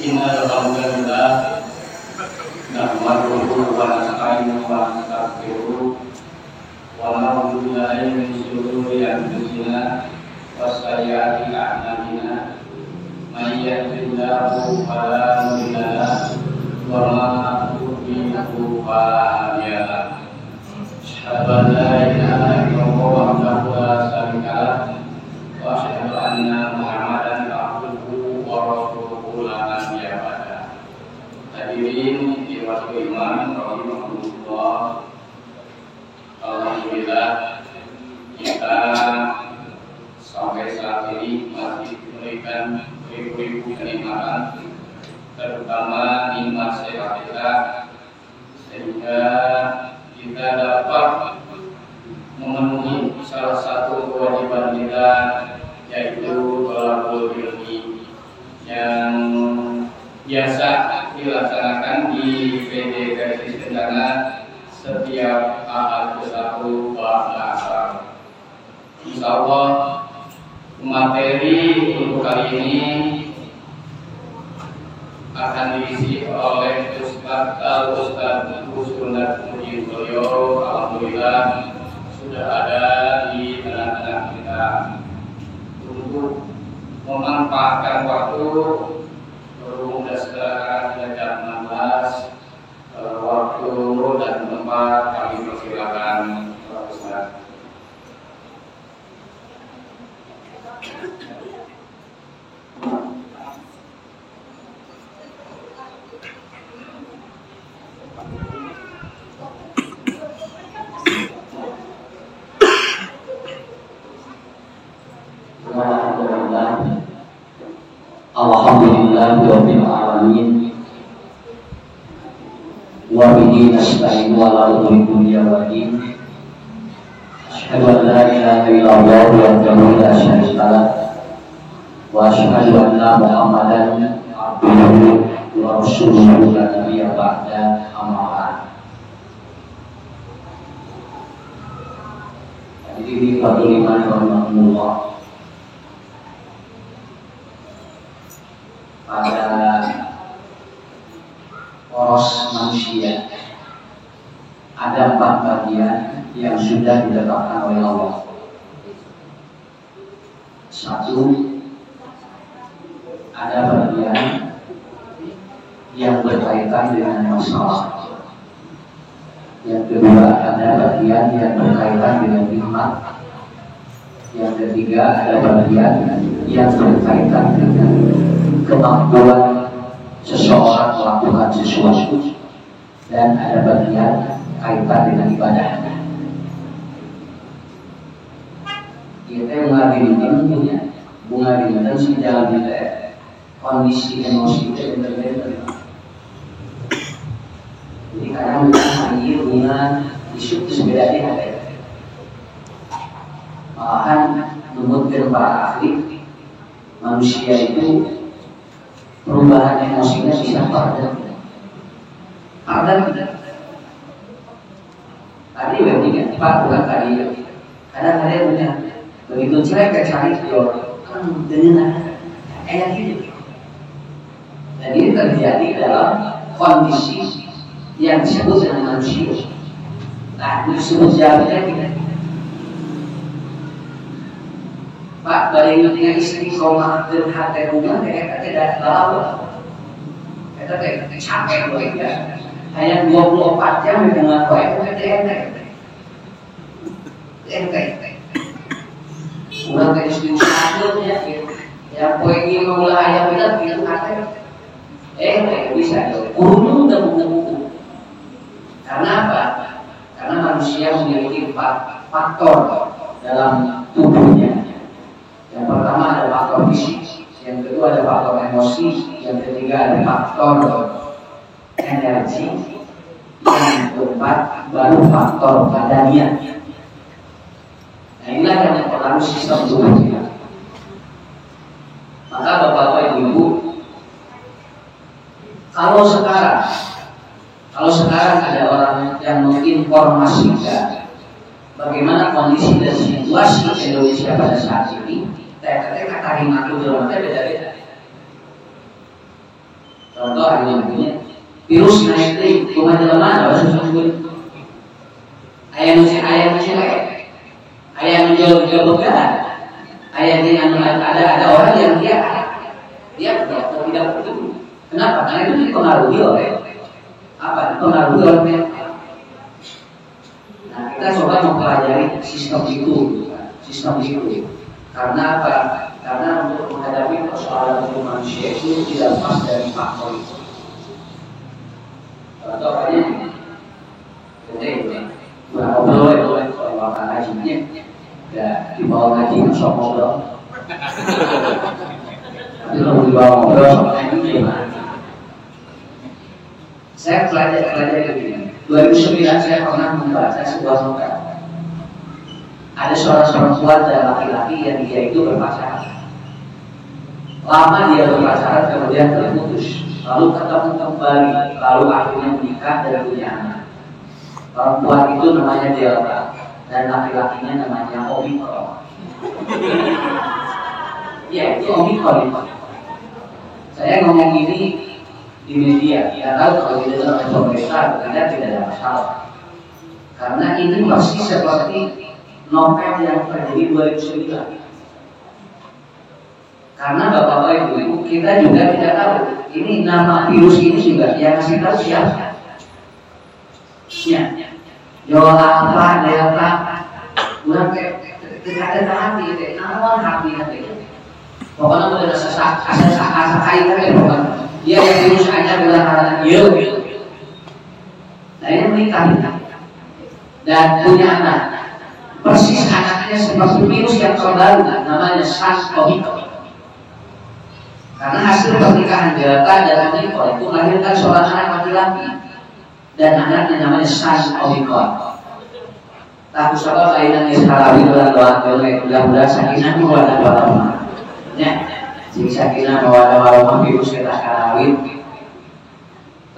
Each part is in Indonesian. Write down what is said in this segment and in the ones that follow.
Innal hamdalillah nahmaduhu wa nasta'inuhu wa nastaghfiruh wa na'udzu billahi min shururi anfusina wa sayyiati a'malina. May yahdihillahu fala mudilla lahu wa man yudlil fala hadiya lahu. Asyhadu an la ilaha illallah wahdahu la syarika lahu wa asyhadu anna Muhammadan abduhu wa rasuluhu la nabiyya ba'da. Hadirin ikhwatul iman rahimahumullah. Alhamdulillah kita sampai saat ini masih diberikan ribu-ribu kenikmatan, terutama nikmat sehat kita, sehingga kita dapat memenuhi salah satu kewajiban kita, yaitu thalabul ilmi yang biasa dilaksanakan di PD Garis Kencana setiap Ahad ke-1 ba'da asar. Insyaallah materi untuk kali ini akan diisi oleh Ustaz Husnul Mujib beliau. Alhamdulillah sudah ada di tengah-tengah kita untuk memanfaatkan waktu. Berhubung sekarang sudah jam 16, waktu dan tempat kami persilakan Ustaz. Alhamdulillahirabbil alamin. Wa bihi nasta'inu ala umuri dunya wa din. Asyhadu an la ilaha illallah wahdahu la syarika lah wa asyhadu anna Muhammadan abduhu wa rasuluhu la nabiyya ba'da, amma ba'd. Hadirin ikhwatul iman rahimahumullah. Pada poros manusia ada 4 bagian yang sudah ditetapkan oleh Allah. 1, ada bagian yang berkaitan dengan masalah. Yang kedua, ada bagian yang berkaitan dengan nikmat. Yang ketiga, ada bagian yang berkaitan dengan kemampuan seseorang melakukan sesuatu, dan ada bagian kaitan dengan ibadah. Kita mengadili ilmunya, mengadili dan sejalan kita kondisi emosi kita berbeda. Jadi kadang kita panggil dengan isu sebedanya ada. Malahan menurut para ahli, manusia itu perubahan emosinya bisa padam. Tadi kan Pak bukan tadi. Kadang-kadang punya begitu jelek cari dior kan dengan kayak gitu. Jadi terjadi dalam kondisi yang disebut dengan manusia. Nah, disebut jawabnya kita. Pak, bayangin dengan istiqomah dan hati rumah, kita tidak tahu. Kita tidak capek loh ya. Hanya 24 jam dengan kau itu enak. Ulang ke istiqomah ya. Yang kau ingin mulai yang benar bilang hati. Bisa. Kurung dan buku. Karena apa? Karena manusia memiliki 4 faktor dalam tubuhnya. Yang pertama ada faktor fisik, yang kedua ada faktor emosi, yang ketiga ada faktor energi, yang keempat baru faktor badannya. Nah, inilah yang mempengaruhi sistem tubuh kita. Maka Bapak Ibu, kalau sekarang ada orang yang menginformasikan bagaimana kondisi dan situasi Indonesia pada saat ini, kata-kata itu beda-beda. Contoh ini virus naik di rumah jelema apa sebut ayam lek ayam jual begal ayam di ada orang yang dia tidak peduli. Kenapa? Karena itu dipengaruhi oleh apa? Dipengaruhi oleh mental. Nah, kita coba mempelajari sistem itu. Karena apa? Karena untuk menghadapi persoalan hidup manusia itu tidak lepas dari faktor itu. Contoh aja, jadi boleh kalau makan ngajinya, ya dibawa ngaji masuk ngobrol. Tapi kalau dibawa ngobrol sama ngaji gimana? Saya pelajari begini. 2009 saya pernah membaca sebuah novel. Ada seorang perempuan dan laki-laki yang dia itu berpacaran. Lama dia berpacaran kemudian terputus, lalu ketemu kembali, lalu akhirnya menikah dan punya anak. Perempuan itu namanya Delta dan laki-lakinya namanya Omikron. Ya itu Omikron. Saya ngomong ini di media, ya tahu kalau tidak oleh pemerintah tidak ada masalah. Karena ini masih seperti novel yang terjadi 2009. Karena bapak-bapak ibu kita juga tidak tahu ini nama virus ini juga yang ngasih tahu siapa. Ya, Alpha, Delta, udah kayak hati, nama hati. Pokoknya udah asa kaitan pokoknya. Dia yang virus aja udah karena dia. Nah ini menikah dan punya anak. Persis anaknya seperti virus yang terbaru, namanya SARS-CoV-2. Karena hasil pernikahan Delta dan Omikron itu melahirkan seorang anak laki-laki dan anaknya namanya SARS-CoV-2. Takut sebab lainnya sekali doa mudah-mudahan sakinah itu ada dua tahun. Ya, jika sakinah bahwa ada virus kita kawin.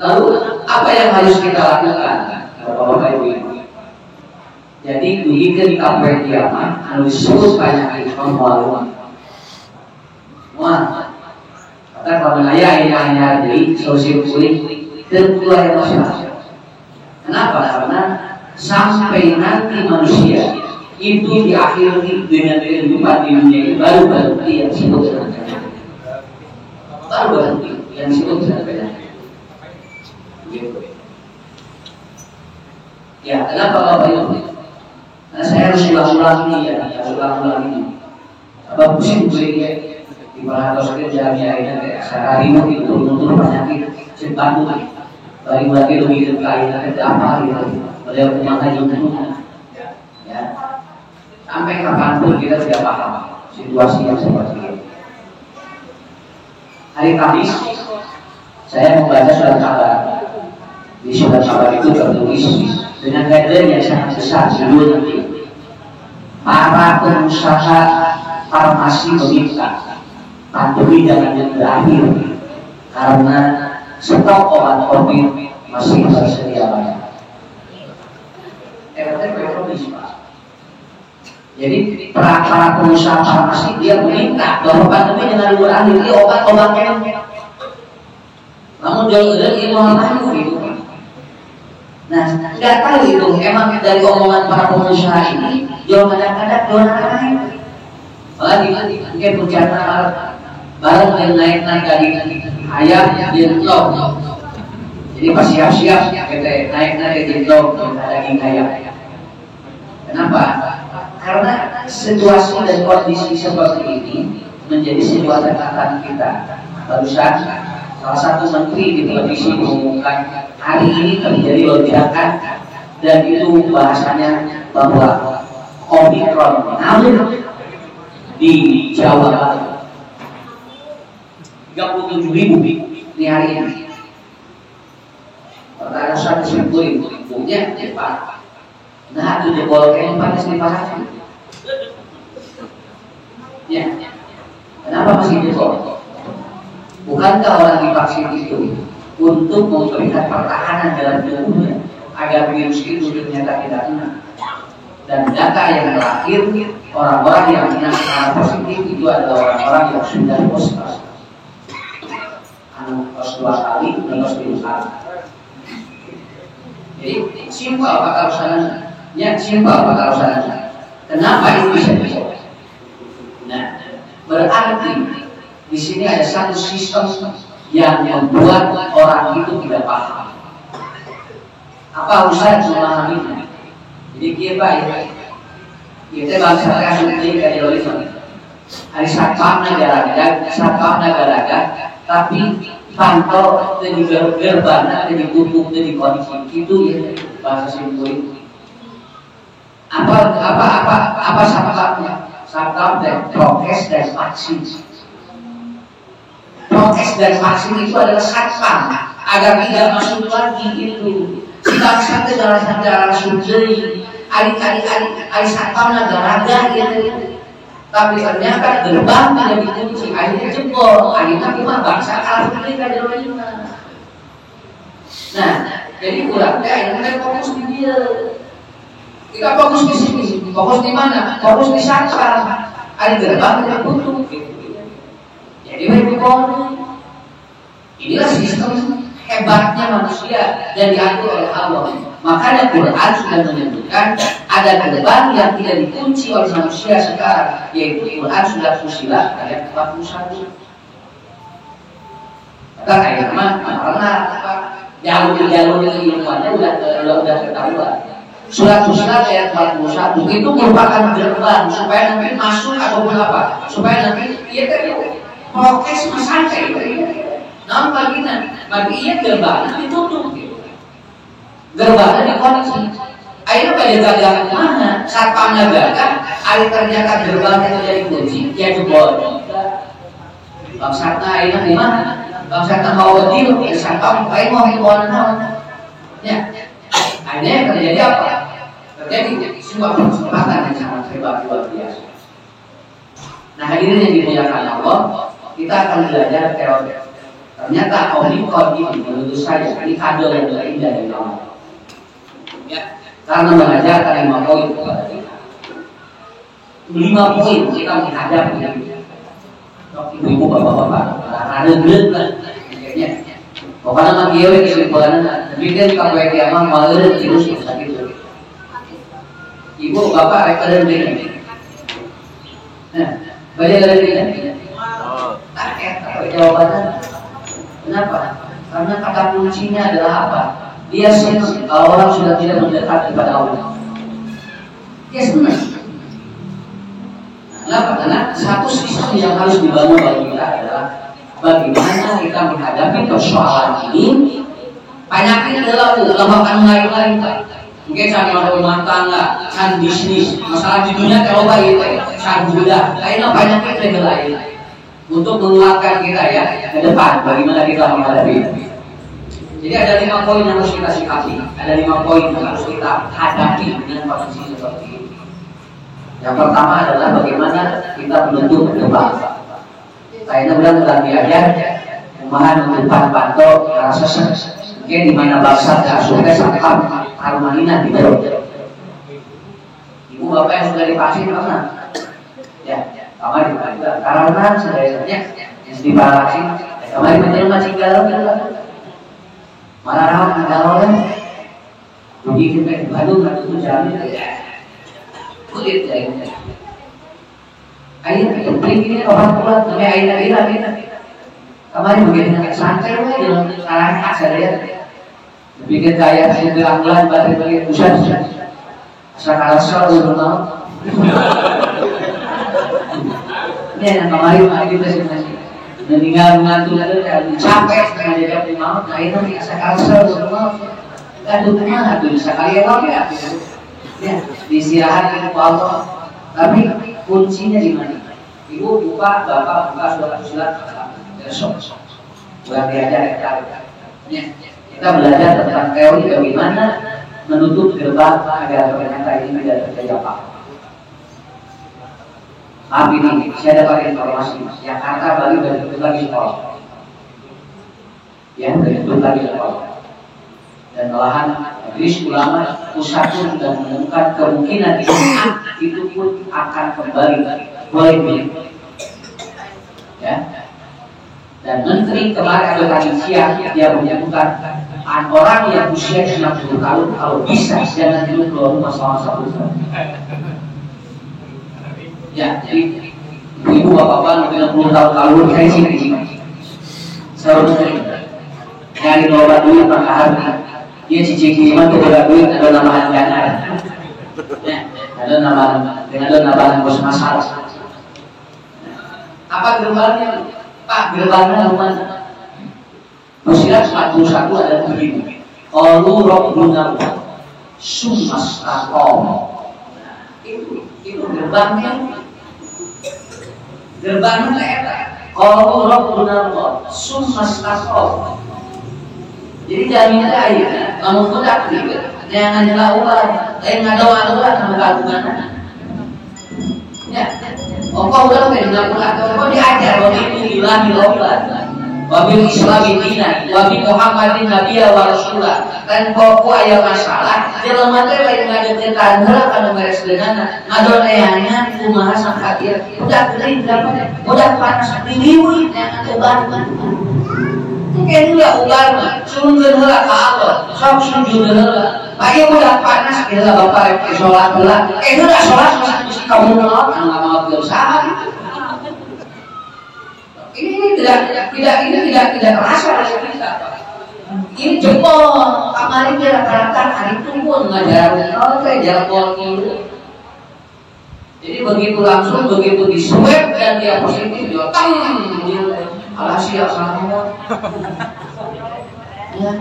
Lalu apa yang harus kita lakukan, bapak-bapak ibu? Jadi begitu di kampung kiamat, anu disebut banyak pemaluan. Wah, kata kalau ayah hanya dari sosial kulit terkeluar yang masalah. Kenapa? Karena sampai nanti manusia itu diakhiri dengan kehidupan di dunia ini baru berhenti yang disebut dengan penyakit. Baru berhenti yang disebut dengan penyakit. Ya, kenapa Bapak Ibu? Karena saya harus ulang-ulang ini. Apa pusing belinya di mana harus kerja ini sehari itu turun penyakit cepat lagi lebih kain apa gitu. Beliau punya juga. Ya. Sampai kapanpun kita tidak paham situasi yang seperti ini. Hari Kamis saya membaca surat kabar. Di surat kabar itu tertulis dengan headline yang sangat besar, judul nanti para pengusaha farmasi meminta pandemi jangan berakhir karena stok obat COVID masih tersedia banyak. Jadi para pengusaha farmasi dia meminta bahwa pandemi jangan berakhir, ini obat-obatnya. Namun jual ini mahal gitu. Nah, nggak tahu itu emang dari omongan para pengusaha ini jual kadang-kadang jual lain. Lagi mungkin bencana barang yang naik dari ayam dia blok. Jadi pas siap-siap kita naik di blok daging ayam. Kenapa? Karena situasi dan kondisi seperti ini menjadi sebuah catatan kita. Barusan salah satu menteri di televisi mengumumkan hari ini terjadi lonjakan dan itu bahasanya bahwa Omikron namun di Jawa Barat 37.000 di hari ini. Pertanyaan saya disimpulin punya cepat. Nah itu jebolkan panas di pasar. Ya, kenapa masih jebol? Bukankah orang divaksin itu untuk memberikan pertahanan dalam tubuhnya agar virus itu ternyata tidak kena? Dan data yang terakhir orang-orang yang kena secara positif itu adalah orang-orang yang sudah positif. kos 2 kali, kos 3 kali. Jadi simpel bakal usaha. Ya simpel bakal usaha. Kenapa itu bisa dicoba? Nah, berarti di sini ada satu sistem yang membuat orang itu tidak paham. Apa usaha memahaminya? Jadi kita bangsa kasih dari lorisme. Hari satpam negara, tapi pantau dari gerbang, dari tutup, dari kondisi itu ya bahasa simpul. Apa satpamnya? Satpam dan prokes dan vaksin. Prokes dan vaksin itu adalah satpam agar tidak masuk lagi itu. Si bangsa itu jalan sujud, ari satpam negara gitu. Tapi ternyata gerbang tidak dikunci, akhirnya jebol, akhirnya cuma bangsa kalah sendiri dari orang. Nah, jadi kurangnya akhirnya fokus di dia. Kita fokus di sini, fokus di mana? Fokus di satpam. Ada gerbang tidak tutup. Jadi berikut inilah sistem hebatnya manusia dan diatur oleh Allah. Makanya Quran sudah menyebutkan ada gerbang yang tidak dikunci oleh manusia sekarang, yaitu Quran sudah Fussilat ayat 41. Kata ayat karena jalur ilmuannya udah ketahuan. Surat Fussilat ayat 41 itu merupakan gerbang supaya nanti masuk ataupun apa? Supaya nanti ia prokes santai. Nah, bagi ia gerbang ditutup. Gerbangnya dikunci. Akhirnya pada gagal mana? Satpam negara, akhirnya ternyata gerbangnya itu jadi kunci, dia jebol. Bangsatnya akhirnya di mana? Bangsatnya mau berdiri, satpam, akhirnya mau hiburan. Ya, akhirnya terjadi apa? Terjadi sebuah kesempatan yang sangat hebat luar biasa. Nah, hadirin yang dimuliakan Allah, kita akan belajar teori. Ternyata Omikron ini menurut saya ini kado yang terindah dari Allah. Ya, karena mengajarkan 5 poin kepada kita. 5 poin kita menghadapi ibu-ibu, bapak-bapak, ada gelut lah, kayaknya. Pokoknya mah kieu kesimpulanna, bikin kabeh kiamat maleureun terus sakitu. Ibu, bapak rek eureun deui. Nah, bade eureun deui. Jawabannya kenapa? Karena kata kuncinya adalah apa? Dia senang kalau orang sudah tidak mendekat kepada Allah. Dia senang. Kenapa? Karena satu sistem yang harus dibangun bagi kita adalah bagaimana kita menghadapi persoalan ini. Penyakit adalah lembakan lain-lain. Mungkin cara rumah tangga, cara bisnis, masalah di dunia kalau baik, cara budak, lainnya penyakit lain. Untuk menguatkan kita ya ke depan, bagaimana kita menghadapi. Jadi ada 5 poin yang harus kita sikapi, ada 5 poin yang harus kita hadapi dengan kondisi seperti ini. Yang pertama adalah bagaimana kita menutup gerbang. Kayaknya bilang telah diajar, kumaha nutupan panto rasa mungkin di mana bangsa asuhnya satpam harumanina di bawah. Ibu bapak yang sudah divaksin mana? Ya, kamar divaksin. Karena sebenarnya yang divaksin, kamar betul masih galau. Malah rawat galau. Jadi kita di Bandung itu jalan kulit ya. Air ini orang kuat, namanya air. Kemarin begini santai aja, salah asal ya. Bikin kayak sudah bulan baterai pusat. Asal dulu mau. Ini yang kemarin kita sih meninggal mengantuk ada capek dengan dia mau, nah itu asal dulu mau. Aduh mah tuh sekali ya. Ya, diistirahat itu Allah. Tapi kuncinya di mana? Ibu buka, bapak buka surat Fussilat besok. Bukan diajar ya. Kita belajar tentang teori bagaimana menutup gerbang agar ternyata ini tidak terjadi apa-apa. Maaf ini, saya dapat informasi Jakarta Bali dari lagi sekolah. Ya, dari lagi sekolah. Dan malahan Majelis Ulama pusat pun sudah menemukan kemungkinan itu pun akan kembali boleh. Ya. Dan menteri kemarin atau tadi siang dia menyebutkan orang yang usia 60 tahun kalau bisa jangan dulu keluar rumah selama 1 tahun. Ya, jadi ibu bapak-bapak 60 tahun lalu saya sini selalu sering nyari obat duit per hari. Dia cici kiriman ke obat duit ada nama dana, ya, ada nama bos masalah. Apa gerbangnya? Pak, gerbangnya rumah Usia 41 ada begini. Qalu rabbuna summas taqom. Itu gerbangnya. Gerbangnya eta. Qalu rabbuna summas taqom. Jadi jaminan aja, kamu budak gitu. Jangan nyela ular, ngadoa-doa sama kagungan. Ya. Kau udah mendengar atau diajar begitu ilahi lobat. Wabil Islami dina, wabil Muhammadin Nabiya wa Rasulah. Dan kau aya masalah, jelema teh lain ngadeukeutan heula kana beres denganna. Ngadoneangan kumaha sangka ieu. Budak teuing berapa? Budak panas diliweuh yang tebar. Mungkin heula ubar mah, sungkeun heula ka Allah, sok sujud heula. Aya budak panas heula bapak rek salat heula. Heula salat masa kamu nolak anu ngamaot saha gitu. Ini tidak terasa oleh kita. Ini jempol, kemarin dia rata-rata hari itu pun ngajarin, kayak jempol gitu. Jadi begitu langsung, begitu di swab dan dia positif, dia alhasil sama ya,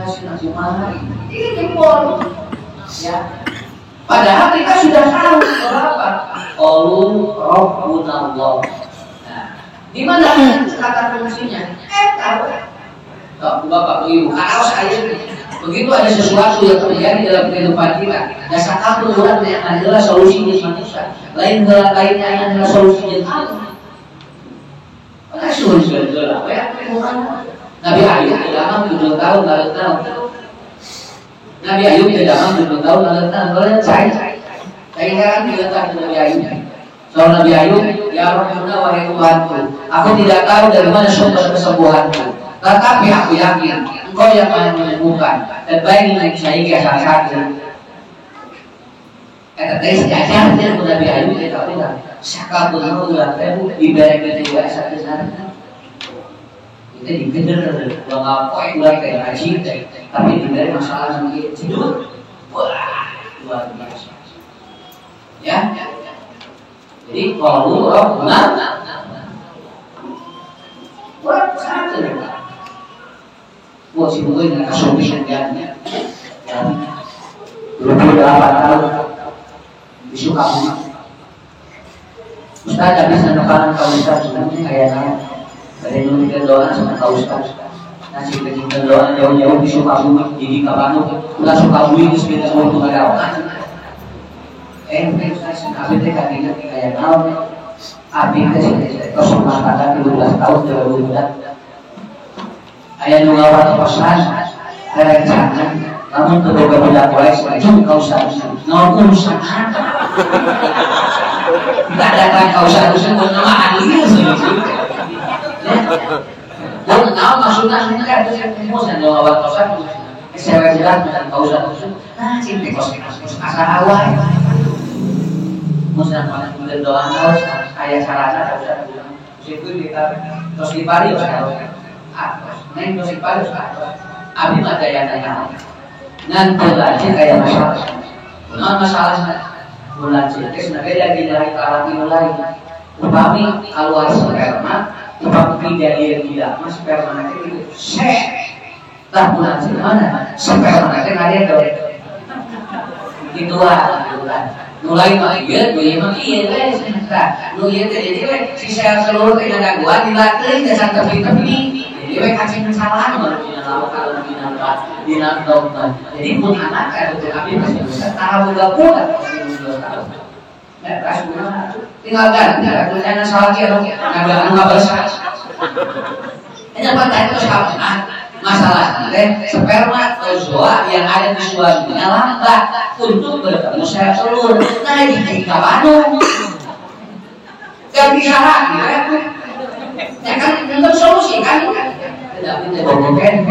nasi mahal. Ini jempol, ya. Padahal kita sudah tahu berapa. Qalu rabbunallah. Di mana kata fungsinya? Tahu. Bapak Ibu, kalau saya begitu ada sesuatu yang terjadi dalam kehidupan kita, dasar kabur orang yang adalah solusi manusia, lainnya adalah solusi Allah. Apa solusi Allah? Apa ya? Nabi Ayub dalam 7 tahun lalu tahun. Nabi Ayub dalam 7 tahun lalu tahun. Kalau saya kan diletak Nabi Ayub. Soal Nabi Ayub, ya Rabbuna wahai Tuhanku, aku tidak tahu dari mana sumber kesembuhanku, tetapi aku yakin Engkau yang Maha menyembuhkan dan baik dengan saya salah satu. Kata tadi sejajar dia Nabi Ayub dia tahu tidak? Siapa pun aku tidak ibarat kedua satu sana. Kita digeder, ngapain ular kayak haji, tapi diberi masalah sendiri tidur, wah luar biasa. Ya. Jadi kalau Rabbuna buat satu buat si bukan dengan kasih kerjanya dulu 8 tahun di Sukabumi Ustaz tak bisa nukaran kau Ustaz sebenarnya kayaknya dari dulu kita doa sama kau Ustaz nasi kita doa jauh-jauh di Sukabumi jadi kapan udah Sukabumi di sepeda waktu nggak ada Abi teh kadinya kayak naon? Abi teh kosong mata 12 tahun 2000 bulan. Aya nu ngawat kosan, rek jangan. Namun teu boga budak poe jeung kausan. Naon urusan? Tak datang kausan mun nama ahli seueur. Dan naon maksudna nya teh musan ngawat kosan. Sewa jelas dan kausan. Nah, cinta kosan asa awal. Muslim mana kemudian doa harus ayat sarana tak usah bilang itu kita terus dipari harus neng terus dipari harus abi mah daya tanya nanti lagi kayak masalah bulan sih sebenarnya dari dari kalangan mulai upami keluar sperma upami dari tidak mas sperma nanti itu tak bulan sih mana sperma nanti ada dong itu bulan mulai iya, guys, nu iya teh jadi we si sel seluruh teh gangguan dilatih dasar tepi-tepi. Jadi we kacing kesalahan mah kalau dina dokter. Jadi pun anak kayak betul abi masih bisa tahu enggak pula tahun. Ya pas tinggal ganti aku tanya salah dia dong. Enggak bersah. Hanya pada itu salah. Masalah sperma zoa yang ada di suaminya lambat untuk bertemu sel telur. Nah ini kapan? Gak bisa lagi ya kan Untuk solusi kan? Tidak kita bobokan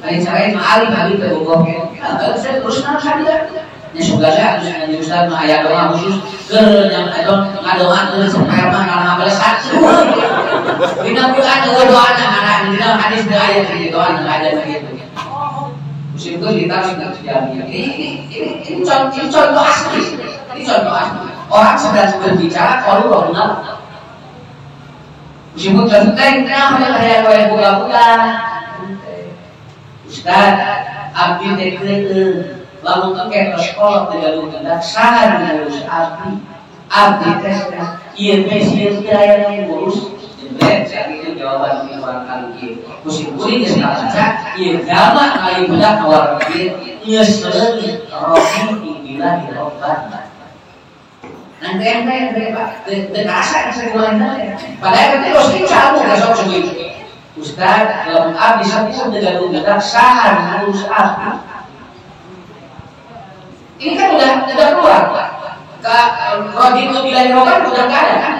lain-lain ahli bobokan. Saya terus nang sadar. Ya sudah saya harus Ustaz mah aya doa khusus keur yang ngadoakeun sperma kana belesat. Dina Quran doana kana dina hadis teu aya doa ada begitu. Musim itu ditarik terjadi. Ini contoh asli. Ini contoh asli. Orang sedang berbicara kalau benar. Musim itu contoh yang kayak buka-buka. Ustaz, abdi teh kreueun, lamun engke ke sekolah teh gaduh kendak saha ngurus abdi teh ieu teh sieun teh aya nu ngurus. Jadi saya itu jawaban di orang kali kieu. Musim kuring geus ngabaca, ieu jama kali budak awal kieu geus leungit rohi billahi robban. Nanti Pak, terasa semuanya. Padahal itu sering campur besok segitu. Ustaz, kalau abdi sampun dengan budak saha ngurus abdi. Ini kan udah keluar. Rohi billahi robban udah enggak ada kan?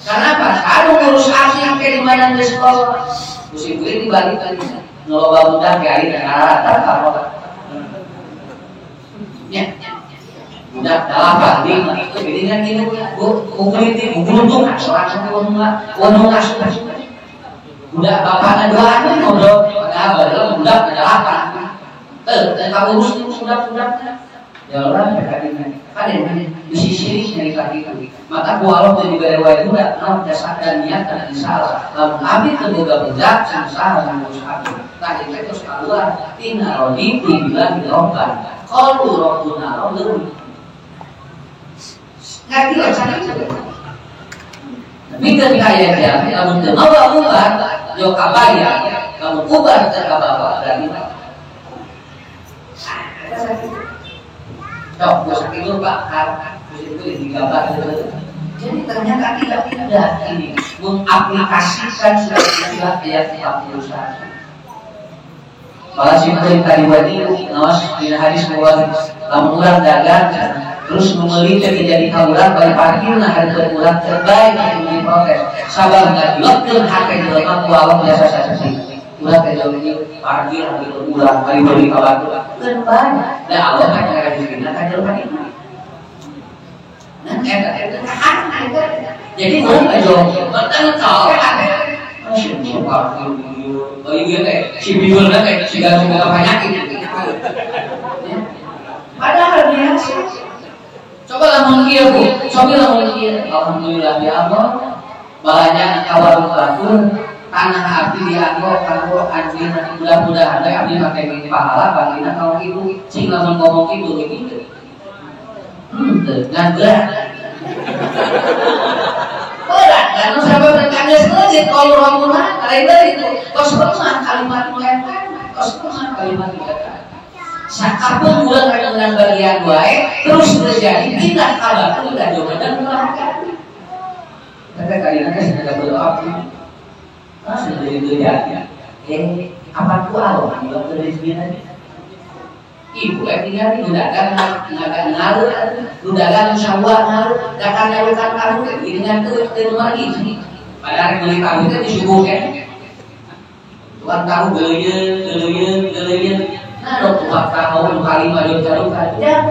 Karena apa? Kalau ngurus abdi sampai di mana di sekolah, musim kuring dibalik tadi. Ngeloba budak ke air rata apa? Ya. Budak dalam lima itu bedanya gini, bukuluntung langsung langsung. Budak bapaknya doanya ngobrol, padahal budak ada apa? Dan kamu urus budak-budaknya. Ya orang berkadang di sisi ini lagi. Maka bualo itu juga riwayat budak, dasar dan niat dan salah. Lalu abdi terbuka budak, salah mengurus abdi. Tadi itu terus keluar, tina rodi bilang dirobban. Kalau robbuna robbun. Nggak tidak sakit. Tapi ketika ya, kamu terbawa ubar, yo kabaya, kamu ubar terbawa dari mana? Dok, sakit dulu Pak, itu digambar itu. Jadi ternyata tidak ini mengaplikasikan sudah ayat 41. Malah simpul tadi wadi nawas di hadis bahwa lamun urang dagang terus membeli terjadi kaulah balik parkir nah hari berkurang terbaik untuk diprotes sabar nggak dilokkan hak yang dilakukan Allah biasa saja ulah terjadi parkir hari berkurang balik beli kabar terbaik dan Allah kan akan dibina kan jalan ini jadi mau aja tentang kau oh iya teh si bibul teh segala penyakit padahal biasa. Coba mungkin Bu, coba mungkin. Alhamdulillah ya Allah. Banyak kawan batur tanah abdi dianggo kanggo anjing mudah-mudahan abdi pakai ini pahala bagina kaum ibu sing lamun ngomong ibu gitu. Ngandra. Berat, kan sahabat berkandis ngejit kalau ramuna lain itu. Kos rumah kalimat melempar, kos rumah kalimat melempar. Sakapun bulan dengan bagian baik terus terjadi tidak kabar tidak juga dan melakukan. Kata kalian sudah berdoa, sudah terjadi. Apa tu Allah yang terjadi? Ibu tinggal di gudakan ngaruh, gudakan syawal ngaruh, dakan dalukan kamu dengan tu lagi. Padahal beli kamu itu disuguhkan. Tuhan tahu gelian. Nah, dokter tahu kali maju jarukan. Ya,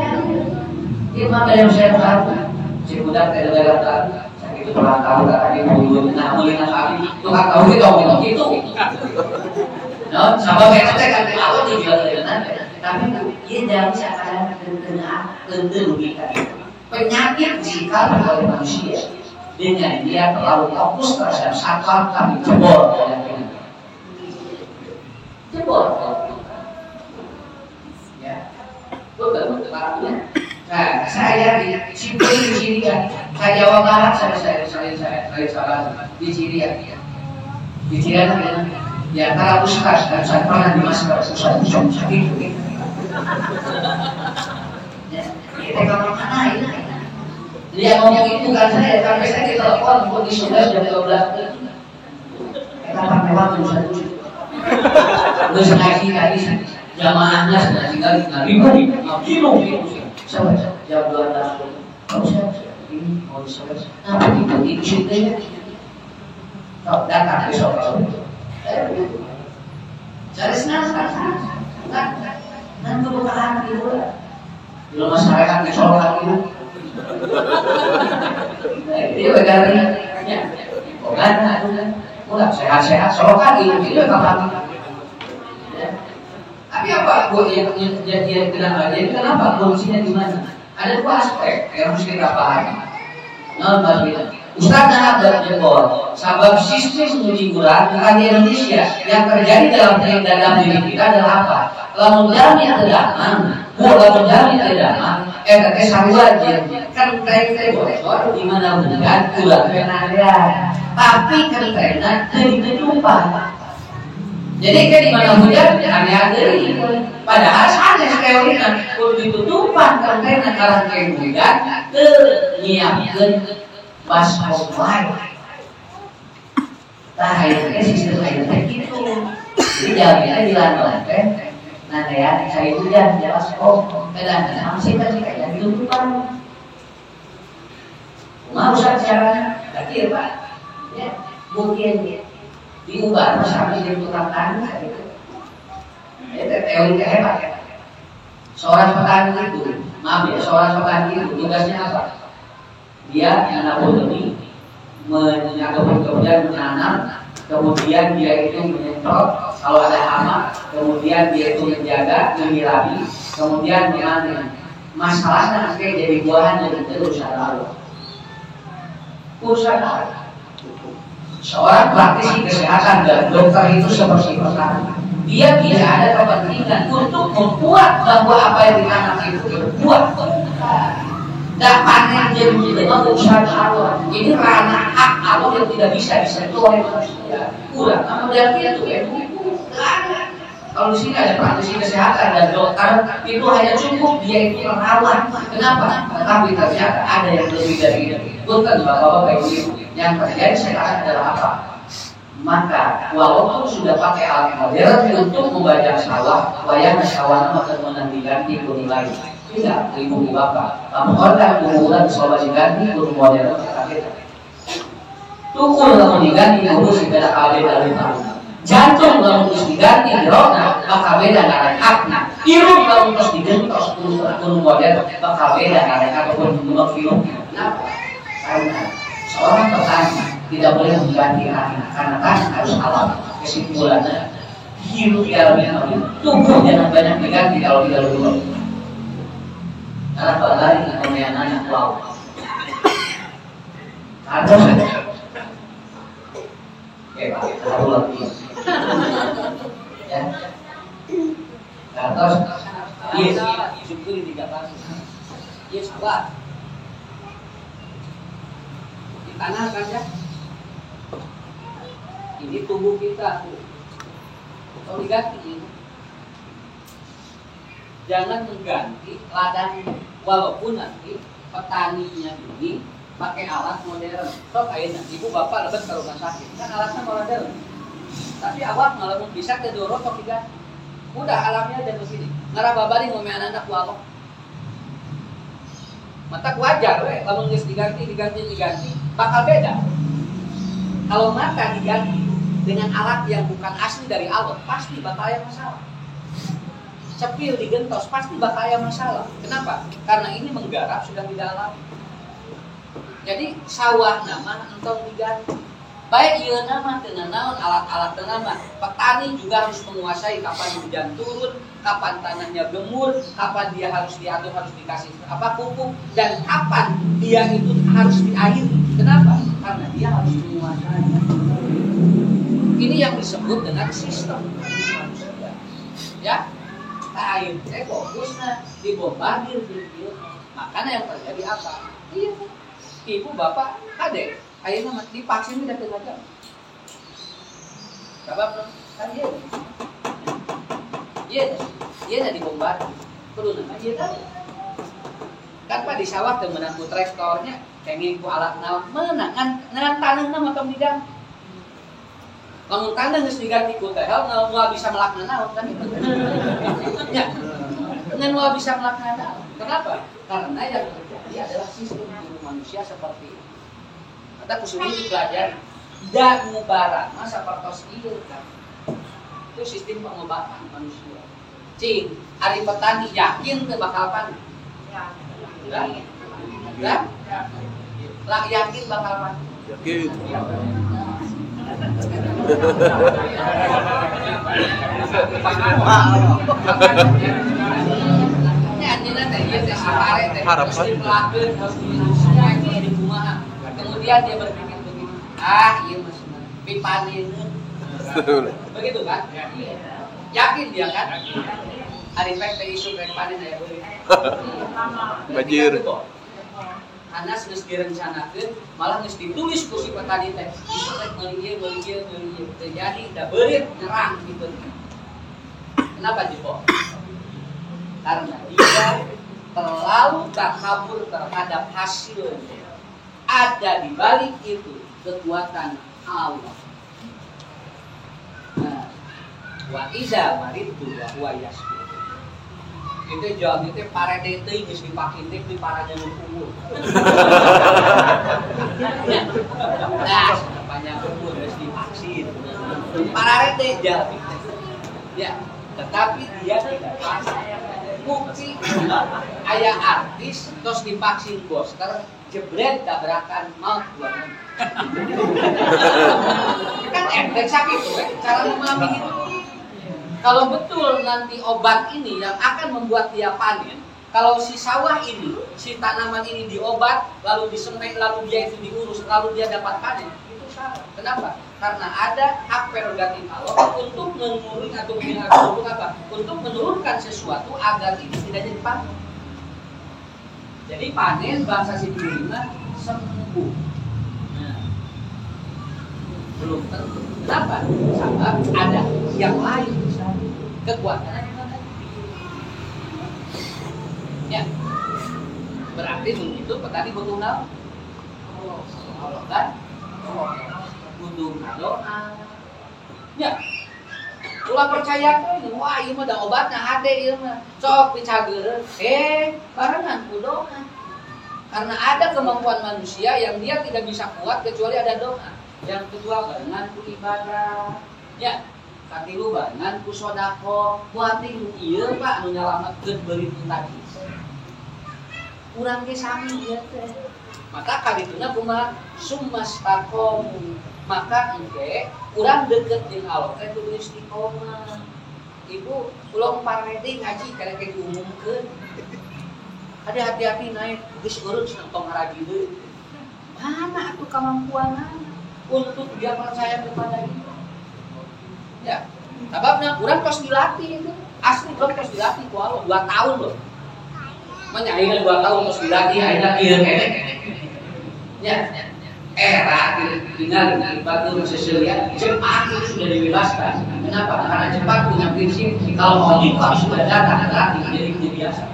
ini mah yang saya tahu. Si budak tidak ada sakit tulang tahu tadi bulu. Nah, mulai kali tulang tahu itu tahu gitu. No, sama kayak kan awal dijual dengan tapi dia jangan seakan tentu logika. Penyakit jika oleh manusia dengan dia terlalu fokus terhadap satu kami jebol. Betul. Nah, saya di sini kan, saya Jawa Barat, saya salah di Syria. Di Syria kan, ya antara puskas dan saya pernah di masker pusat sakit. Ya, kita kalau mana ini? Dia ngomong itu kan saya ditelepon untuk di sudah jam 12. Kita pakai waktu satu. Terus ngaji tadi. Jamaahnya sudah tinggal ribu sampai jam 12. Kalau saya ini mau disampaikan, apa itu ceritanya? datang besok. Saya begitu. Cari senang. Nanti bukaan gitu lah. Belum masyarakat dicolok gitu. Dia bergari. Bukan, udah sehat-sehat, solokan gitu kapan? Tapi apa buat yang kenapa kondisinya di mana? Ada dua aspek yang harus kita pahami. Ustaz Nahab dan Jebor, sebab sistem penyiburan bukan di Indonesia yang terjadi dalam diri kita adalah apa? Lamun jami tedaman, lamun jami tedaman, kesahua kan kita boleh di mana bukan ulah penarian, tapi kan kita lupa. Jadi kan di mana hujan aneh-aneh padahal saja teorinya kudu ditutupan karena kalah ke hujan ke nyiapkeun baskom wae. Tah ayeuna sistem ayeuna kitu. Jadi jamina di lantai teh nandean cai hujan di baskom kadang-kadang masih tadi kayak ditutupan. Mau caranya akhir Pak. Ya, mungkin diubah sampai jadi tukang tani gitu. Itu teori hebat ya. Seorang petani itu, seorang petani itu tugasnya apa? Dia menabur benih, kemudian menanam, kemudian dia itu menyemprot kalau ada hama, kemudian dia itu menjaga, menyirami, kemudian memanen. Masalahnya nanti jadi buahan jadi terus ada urusan Allah. Seorang praktisi kesehatan dan dokter itu seperti pertama, dia tidak ada kepentingan untuk membuat bahwa apa yang ditanam itu berbuah. Dan panen jadi dengan urusan Allah. Ini ranah hak Allah yang tidak bisa disentuh oleh manusia. Kurang, kemudian itu ya. Kalau di sini ada praktisi kesehatan dan dokter, itu hanya cukup dia itu merawat. Kenapa? Tapi ternyata ada yang lebih dari itu. Bukan bapak-bapak ibu. Yang terjadi sekarang adalah apa? Maka walaupun sudah pakai alat modern untuk membajak sawah, wayang sawana akan menanti-ganti kuning lagi. Tidak, ibu bapak. Kamu orang kuburan sobat diganti kuning modern kaget. Tukul kamu diganti urus beda kabel dari tahun. Jantung kamu terus diganti roda, maka beda dengan hakna. Irung kamu terus digentos kuning modern, maka beda dengan apapun menurut film. Kenapa? Karena seorang petani tidak boleh mengganti karena tanah harus alam. Kesimpulannya hidup dalamnya tubuh jangan banyak diganti kalau tidak dulu. Karena balai kemenangan wow. Ada baru lagi. Ya. Terus yes, syukuri 3 kasus. Yes, sabar. Tanah kan ya, ini tubuh kita kalau diganti ini. Jangan mengganti ladang walaupun nanti petaninya ini pakai alat modern. So kayak ibu bapak lebat kalau nggak sakit kan alatnya modern, tapi awak malah bisa ke dorong kok diganti. Udah alamnya aja begini. Ngarababari ngomong anak wawak. Mata wajar, kalau nggak diganti, bakal beda. Kalau mata diganti dengan alat yang bukan asli dari Allah, pasti bakal ada masalah. Cepil digentos, pasti bakal ada masalah. Kenapa? Karena ini menggarap sudah di dalam. Jadi sawah nama entong diganti. Baik iya nama dengan naon alat-alat nama. Petani juga harus menguasai kapan hujan turun, kapan tanahnya gemur, kapan dia harus diatur, harus dikasih pupuk, dan kapan dia itu harus diairi. Kenapa? Karena dia harus menguasai. Ini yang disebut dengan sistem manusia. Ya, air fokusnya dibombardir gitu. Makanya yang terjadi apa? Iya, ibu bapak adek. Ayeuna mah divaksin udah tegaga. Sabab kan dia. Iya dibombardir. Kudu nama ieu teh. Kan Pak di sawah teu meunang ku traktornya, kenging ku alat naon meunang ngan taneuhna mah tong diganti. Lamun taneuh geus diganti ku teh, moal bisa melakna naon kan itu. Ya. Ngan moal bisa melakna naon. Kenapa? Karena yang terjadi adalah sistem hidup manusia seperti itu. Kita kusudah dipelajari. dan mubarak masa pertos ieu kan. Itu sistem pengobatan manusia. Cing, ari petani yakin teu bakal panen. Ya. Lah yakin bakal panen. Yakin. Kemudian dia berpikir begini, iya mas, pipanin, begitu kan? Yakin dia kan? Hari pek isu pek panen ya boleh. Banjir. Karena sudah direncanakan, malah harus ditulis ku si petani teh. Isu pek melinggir. Terjadi, udah berit, nyerang gitu. Kenapa Jipo? Karena dia terlalu takabur terhadap hasilnya. Ada di balik itu kekuatan Allah. Nah, wa iza maritu wa huwa yashkur. Itu jawab itu parede teh geus dipake teh di paranya umur. Nah, panjang umur geus divaksin. Parede jawab itu. Ya, tetapi dia tidak vaksin. Bukti ayah artis terus divaksin booster jebret tabrakan maut buat kan efek sakit tuh cara memahami itu. Kalau betul nanti obat ini yang akan membuat dia panen, kalau si sawah ini, si tanaman ini diobat, lalu disemek, lalu dia itu diurus, lalu dia dapat panen, itu salah. Kenapa? Karena ada hak prerogatif Allah untuk mengurangi atau untuk apa? Untuk menurunkan sesuatu agar itu tidak jadi panen. Jadi panen bahasa si Lima sembuh. Nah, belum tentu. Kenapa? Sebab ada yang lain kekuatan. Ya, berarti begitu petani butuh naon? Allah kan? Butuh doa. Ya, ulah percaya tuh, wah ini mah ada obatnya ada ini mah. Sok dicageureuh, barengan ku doa. Karena ada kemampuan manusia yang dia tidak bisa kuat kecuali ada doa. Yang kedua barengan ku ibadah. Ya, katilu barengan ku sodako. Kuating ieu Pak nu nyalametkeun beurit tadi. Urang ge sami ieu teh. Maka kadituna kumaha summastaqom. Maka engke urang deket jeung Allah teh kudu istiqomah. Ibu ulong parede ngaji kada ke diumumkeun. Ada hati-hati naik geus urang tong ngaraji deui. Mana atuh kemampuanna untuk dia percaya kepada itu? Ya, sebabnya urang tos dilatih itu. Asli urang tos dilatih ku Allah 2 tahun loh. Menyaingan 2 tahun tos dilatih ayeuna kieu kene. Ya. Era tinggal di batu seselia cepat itu sudah dibebaskan. Kenapa? Karena cepat punya prinsip kalau ojek harus sudah datang berarti jadi biasa.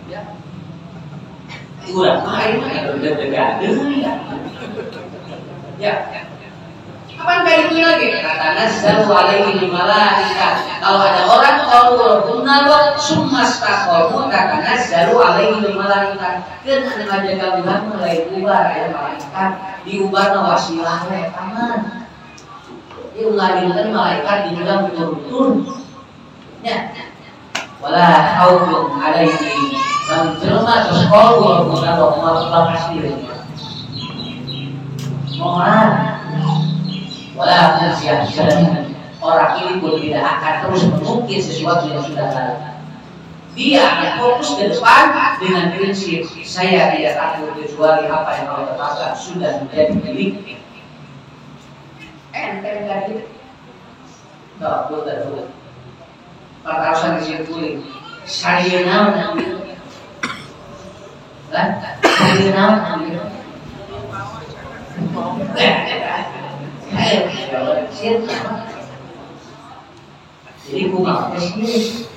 Ya, kurang main udah degadeng ya. Ya, kapan kali itu lagi? Kata nazaru alaihi malaika. Kalau ada orang Allah kunallah summastaqamu kata nazaru alaihi malaika. Keun anu ngajaga Tuhan mulai ubar aya malaikat diubarna wasilah we paman. Diuladikeun malaikat diulang turun. Ya. Wala haulun alaihi. Dan jelema terus qaul kunallah malah pasti. Mohon wala musyahsyah. Orang ini pun tidak akan terus mengukir sesuatu yang sudah lalu. Dia akan fokus ke depan dengan prinsip saya tidak takut kecuali apa yang Allah tetapkan sudah menjadi milik. Enteng tadi. Tuh, betul. Pertarusan disimpulin. Saya naon gitu. Kan? Saya naon gitu. Jadi kumah sendiri.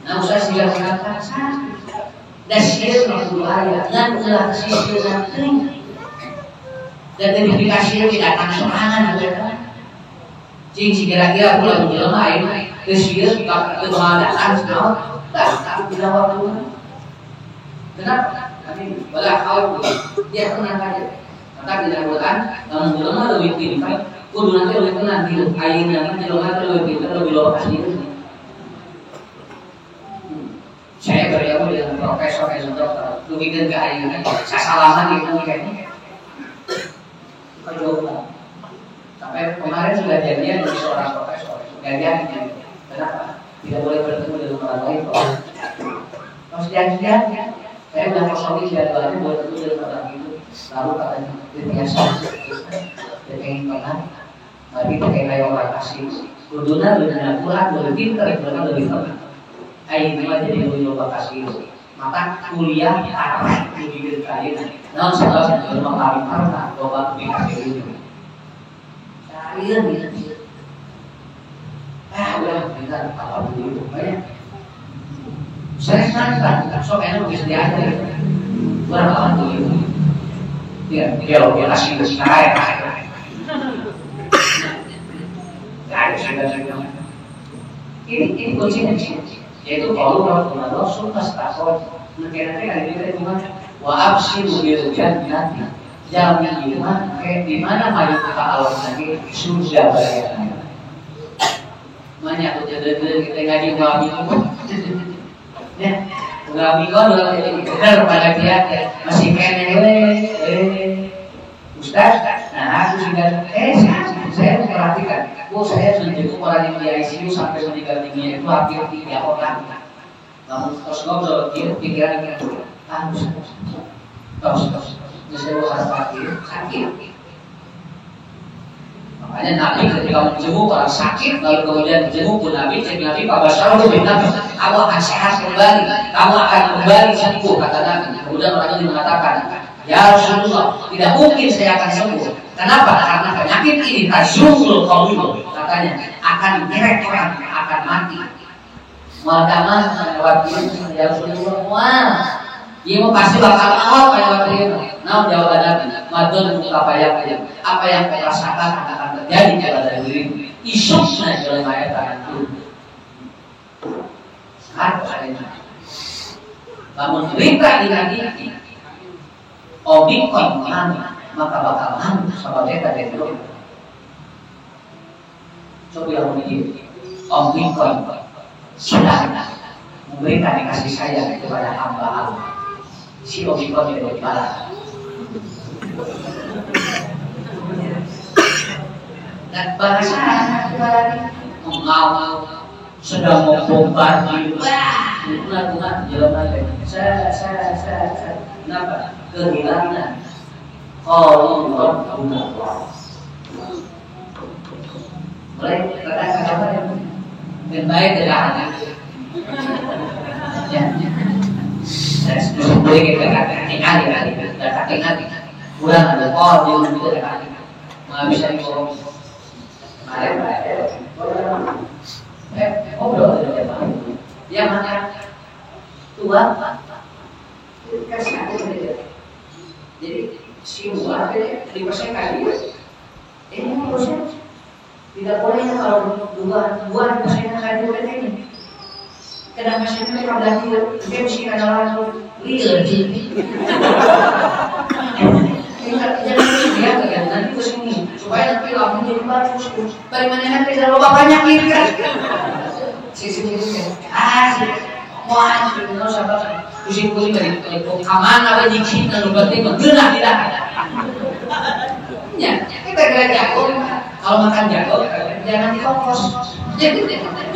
Nah usah siap-siapkan sakit. Dan siap waktu ayat ngan ulah sisir nanti. Dan verifikasi tidak akan serangan mereka. Cing kira-kira pulang jelema aing kesieun ka kemandakan naon? Tak tahu bila waktu. Kenapa? Amin. Wala kau dia tenang aja. Maka tidak Quran, namun ulama lebih pintar. Kudu nanti lebih tenang gitu. Airnya nanti ulama lebih pintar, lebih luas gitu. Saya berjauh dengan profesor dokter, lugikan ke airnya. Saya salaman gitu kayaknya. Kejauhan. Sampai kemarin sudah janjian dari seorang profesor. Janjian. Kenapa? Tidak boleh bertemu dengan orang lain. Kalau janjian, saya sudah kosongin dan baru boleh bertemu dengan orang itu. Lalu katanya biasa. Dia pengen pernah. Tapi pakai kayak orang asing. Kuduna dengan Quran boleh pintar, mereka lebih tenang. Akhirnya jadi lebih lupa kasih. Maka kuliah apa di kain. Namun sebab belum kami pernah coba dikasih ini. Kalian gitu. Udah kita kalau dulu banyak. Saya sangat sok enak bisa diajar. Kurang kawan dulu. Dia kasih saya. Ini kuncinya yaitu kalau suka takut negara-negara itu gimana? Wa abshiru bil jannati jamin di mana mayat Allah lagi surga bayangan. Banyak udah kita ngaji ngami itu. Ya, ngami kan benar pada dia masih kene Ustaz, nah aku sudah saya perhatikan, saya sudah jadi orang yang di ICU sampai meninggal dunia itu hampir 3 orang. Namun terus ngobrol, dia pikiran terus saya sakit. Makanya Nabi ketika menjenguk orang sakit, lalu kemudian menjenguk pun Nabi Pak Basar itu bilang, kamu akan sehat kembali, kamu akan kembali sembuh, kata Nabi. Kemudian orang ini mengatakan, ya Rasulullah, tidak mungkin saya akan sembuh. Kenapa? Karena penyakit ini tasyukul qawiyul, katanya akan menyeret orang, akan mati. Madaman lewat ini, ya Rasulullah, wah, dia mau pasti bakal awal pada waktu itu. Nah, jawaban Nabi, madun apa yang kau rasakan akan terjadi pada dirimu. Isuknya dalam ayat itu. Sekarang adanya. Namun berita ini Omikron kami, maka bakal kami sama beta dan delta. Coba yang begini, Omikron sudah memberikan kasih sayang kepada hamba Allah. Si Omikron itu berbalas. Dan bahasa mengawal sedang membombardir. Bukan jalan saya. Kenapa? Kehilangan kalau guna. Mulai kata-kata yang baik dengan ya. Saya boleh kita katakan kali. Kurang ada dia itu kali. Nggak bisa dibohong. Ngobrol dia mana tua kasih aku jadi si tua di persen kali ini proses tidak boleh kalau dua persen kali ini kenapa sih mereka belajar dia mesti ada langsung real jangan dia nanti ke sini supaya nanti lambung jadi bagus. Bagaimana nanti kalau bapaknya kiri kan? Sisi wah, itu sahabat pusing-pusing dari kamana lagi kita berarti menggerak tidak. Ya, kita kira jago. Kalau makan jago, jangan dikokos. Jadi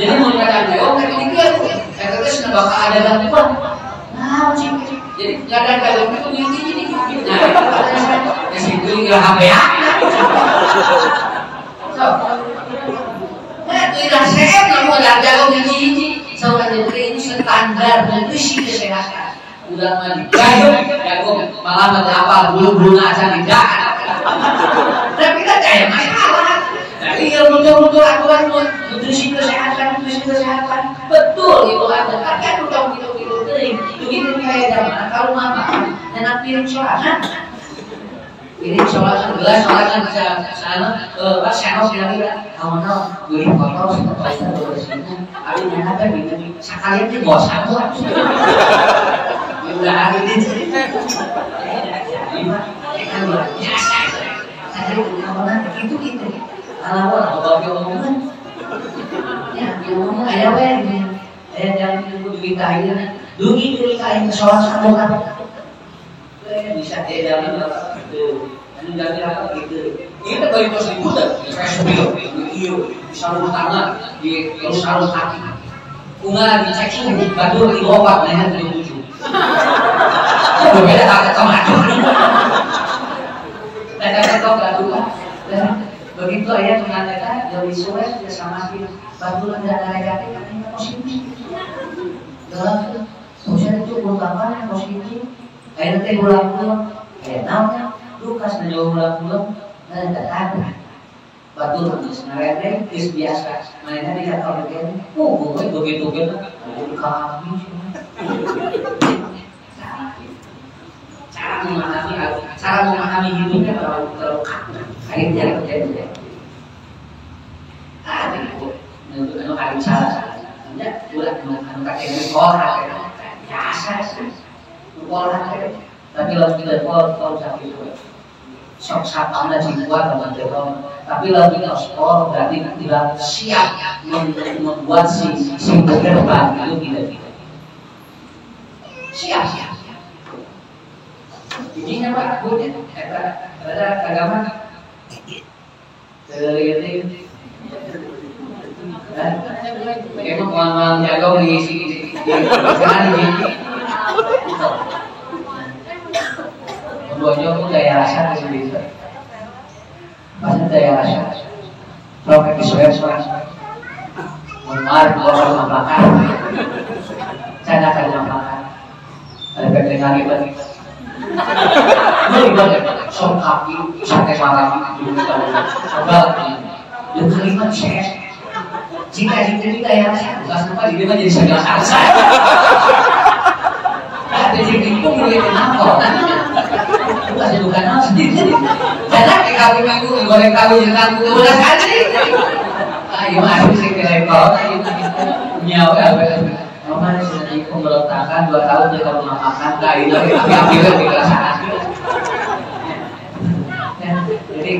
mau makan jago, kayak ini dia. Kata sudah bakal ada gangguan. Nah, jadi nggak ada gangguan itu gini. Nah, situ nggak HP ya. So, tidak sehat kalau nggak jago gini. Soalnya ini standar nutrisi kesehatan. Udah mandi jago malah apa bulu-bulu aja tidak. Dan kita kayak masalah. Jadi betul-betul aturan nutrisi kesehatan betul itu ada. Kan udah gitu kering. Begitu kayak zaman kalau mama enak piring sholat. Ini sholat gelas sholat sana senok kira-kira kamu tahu beli kotor seperti itu. Abi mana kan gitu sekalian itu bos aku udah ada di sini. Kan luar biasa. Saya ngomongnya gitu. Kalau orang bawa omongan, ya ngomong ayah weh, jangan dibikain, dibikain soal sama kan. Bisa tidak gitu. Ini dari apa gitu. Ini bagi pos liputan, saya sebelum bisa tangan, di sarung kaki. Bunga dicek suhu, badur di obat, nah itu lucu. Berbeda agak sama aja. Kata-kata badur, begitu ayah mengatakan dari sore sudah sama si badur dan negatif katanya positif. Dalam sosial itu berapa positif? Ayah nanti ulang-ulang, ayah namanya lukas menjauh ulang-ulang dan tetap. Batul terus ngarep geus biasa. Mainnya di kantor begini. Begitu kami. Cara memahami hidupnya terlalu kaku. Akhirnya kerja. Itu hari salah. Ya, ulah pakai sekolah biasa sih. Sekolah tapi kalau kita sekolah sakit itu. Sok sapana jiwa teman-teman. Tapi lagi sport berarti tidak siap membuat si bekerja itu tidak siap. Jadi apa? Ada agama dari ini. Emang orang jago di sini. Keduanya pun daya rasa di sini. Masih daya rasa. Kalau kaki soal memar orang makan, cara makan. Ada pendengar lagi. Sok kaki, sate malam, coba. Yang kalimat saya. Jika daya rasa, bukan sampai di mana jadi segala rasa. Jadi itu mulai kenapa? Bukan sendiri. Karena kami minggu goreng kami dengan udah kali. Ayo masih sih repot. Nyawa Mama sudah pemberontakan 2 tahun dia kalau makan itu tapi akhirnya di kelas jadi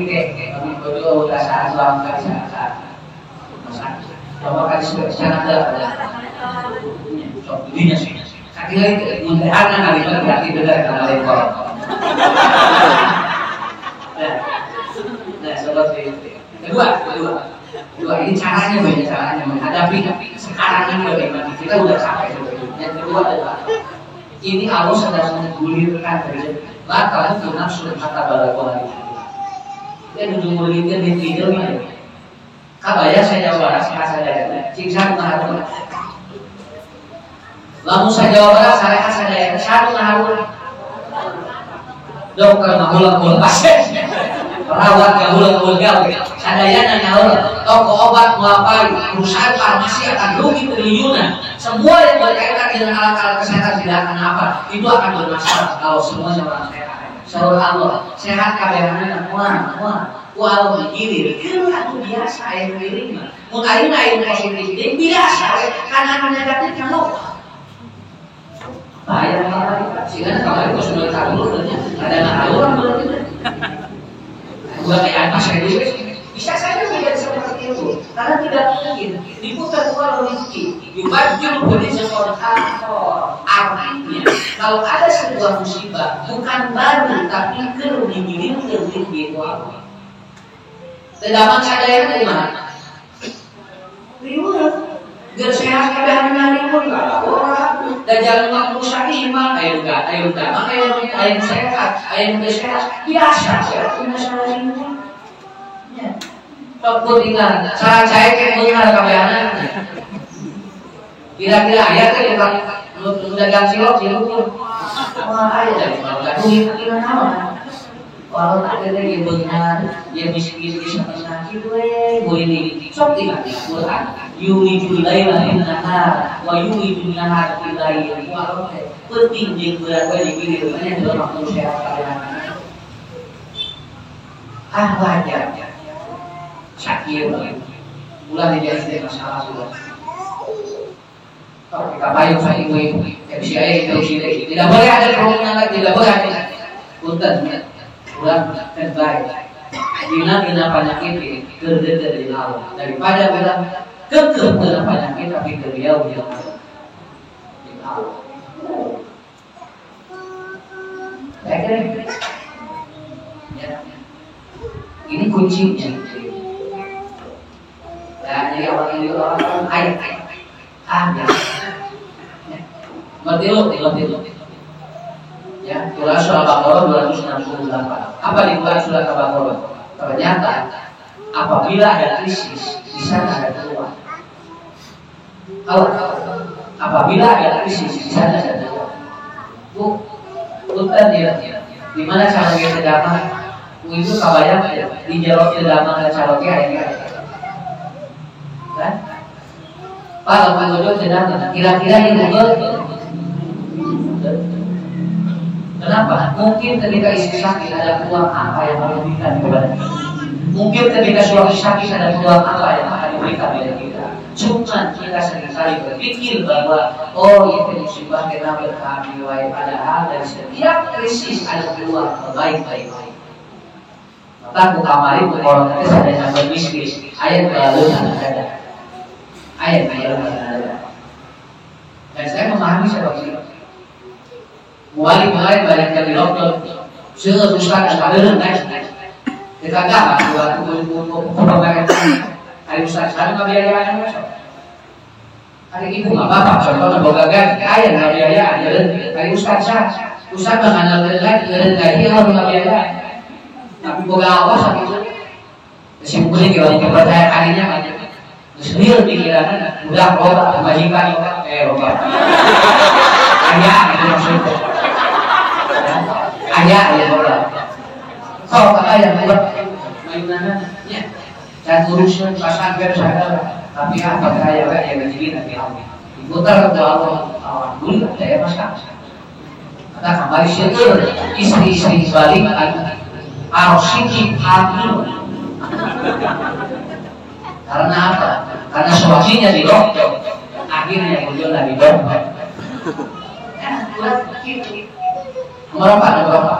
kami berdua udah saat selama saat coba kali secara ada dirinya sih akhirnya mudahan kali itu berarti benar karena rekor. Nah seperti itu. Kedua ini caranya menghadapi sekarang ini bagaimana kita udah capek. Yang kedua adalah ini Allah sedang menggulirkan rezeki. Maka nafsu kata balakola dia menggulirkan di videonya. Kabaya saya jawab saya siksa menghadap. Lalu saya jawab saya satu tahun dokter mahul pasien perawat gaul sadayana nyaur toko obat melapai perusahaan farmasi akan rugi triliunan. Semua yang berkaitan dengan alat-alat kesehatan tidak akan apa itu akan bermasalah kalau semuanya orang sehat. Surah Allah sehat kabarnya walau digilir kan biasa yang diterima mun ayeuna positif biasa karena negatif kan bayar apa sehingga kalau itu sudah tahu ada orang berarti buat kayak apa saya dulu bisa saja menjadi seperti itu karena tidak mungkin diputar keluar rezeki dibajul boleh seorang artinya kalau ada sebuah musibah bukan baru tapi perlu digiring ke rezeki itu apa sedangkan saya dari mana riuh biar sehat keadaan pun orang dan jangan merusak iman ayo sehat biasa punya salah ini ya kalau tinggal cara saya kayak gimana keadaan kira-kira ayat kan udah ganti cilok wah ayat dari mana kira apa kalau tak ada yang benar yang miskin bisa sakit boleh nih sok tinggal Quran yuli laila innahar wa yuli nahar ilahi wa penting jeung berat we dipilih nya dalam waktu sehat kalian wajar sakit ulah dijadikan masalah sudah Kita payung sama ibu-ibu, FCI, FCI, tidak boleh ada kerumunan lagi, tidak boleh ada. Punten, ulang terbaik. Bina penyakit kerja di Allah daripada bilang kekeh dengan penyakit tapi beliau di Allah. Saya kira ya. Ini kuncinya. Dan jadi orang ini orang ayat. Ya. Ngerti lu. Ya, surah Al-Baqarah 268. Apa di surah Al-Baqarah? Ternyata apabila ada krisis, di sana ada keluar. Apabila ada krisis, di sana ada keluar. Bukan dia. Di mana cara kita damai? Itu kabayang di jalur damai dan calonnya ayat. Kan? Pak, kalau sedang kira-kira ini betul. Kenapa? Mungkin ketika istri sakit ada peluang apa yang mau diberikan kepada kita. Mungkin ketika suami sakit ada peluang apa yang akan diberikan kepada kita. Cuma kita seringkali berpikir bahwa oh ini musibah kenapa kami wae, padahal dari setiap krisis ada peluang terbaik. Maka kamari orang itu sadar sampai miskin. Ayat lalu ada. Ayat ada. Dan saya memahami seperti itu. Mulai balik dari dokter, sudah ustaz ada naik. Kita gak buat pembayaran. Hari ustaz ada biayanya masuk. Hari ibu nggak apa-apa, contohnya boga gaji, ayah nggak biaya, hari ustaz mengenal lagi harus nggak biaya. Tapi boga awas itu, kesimpulan kita percaya kalinya aja. Sendiri pikirannya udah roba, majikan roba. Ayah itu maksudnya. Ayah roba. Kalau kata yang buat mainannya, dan urusan pasangan bersama. Tapi apa saya yang begini nanti diputar ke bawah dulu saya masak. Kata kembali syukur istri balik harus sedikit hamil. Karena apa? Karena suaminya di dokter, akhirnya beliau lagi dokter. Nomor apa?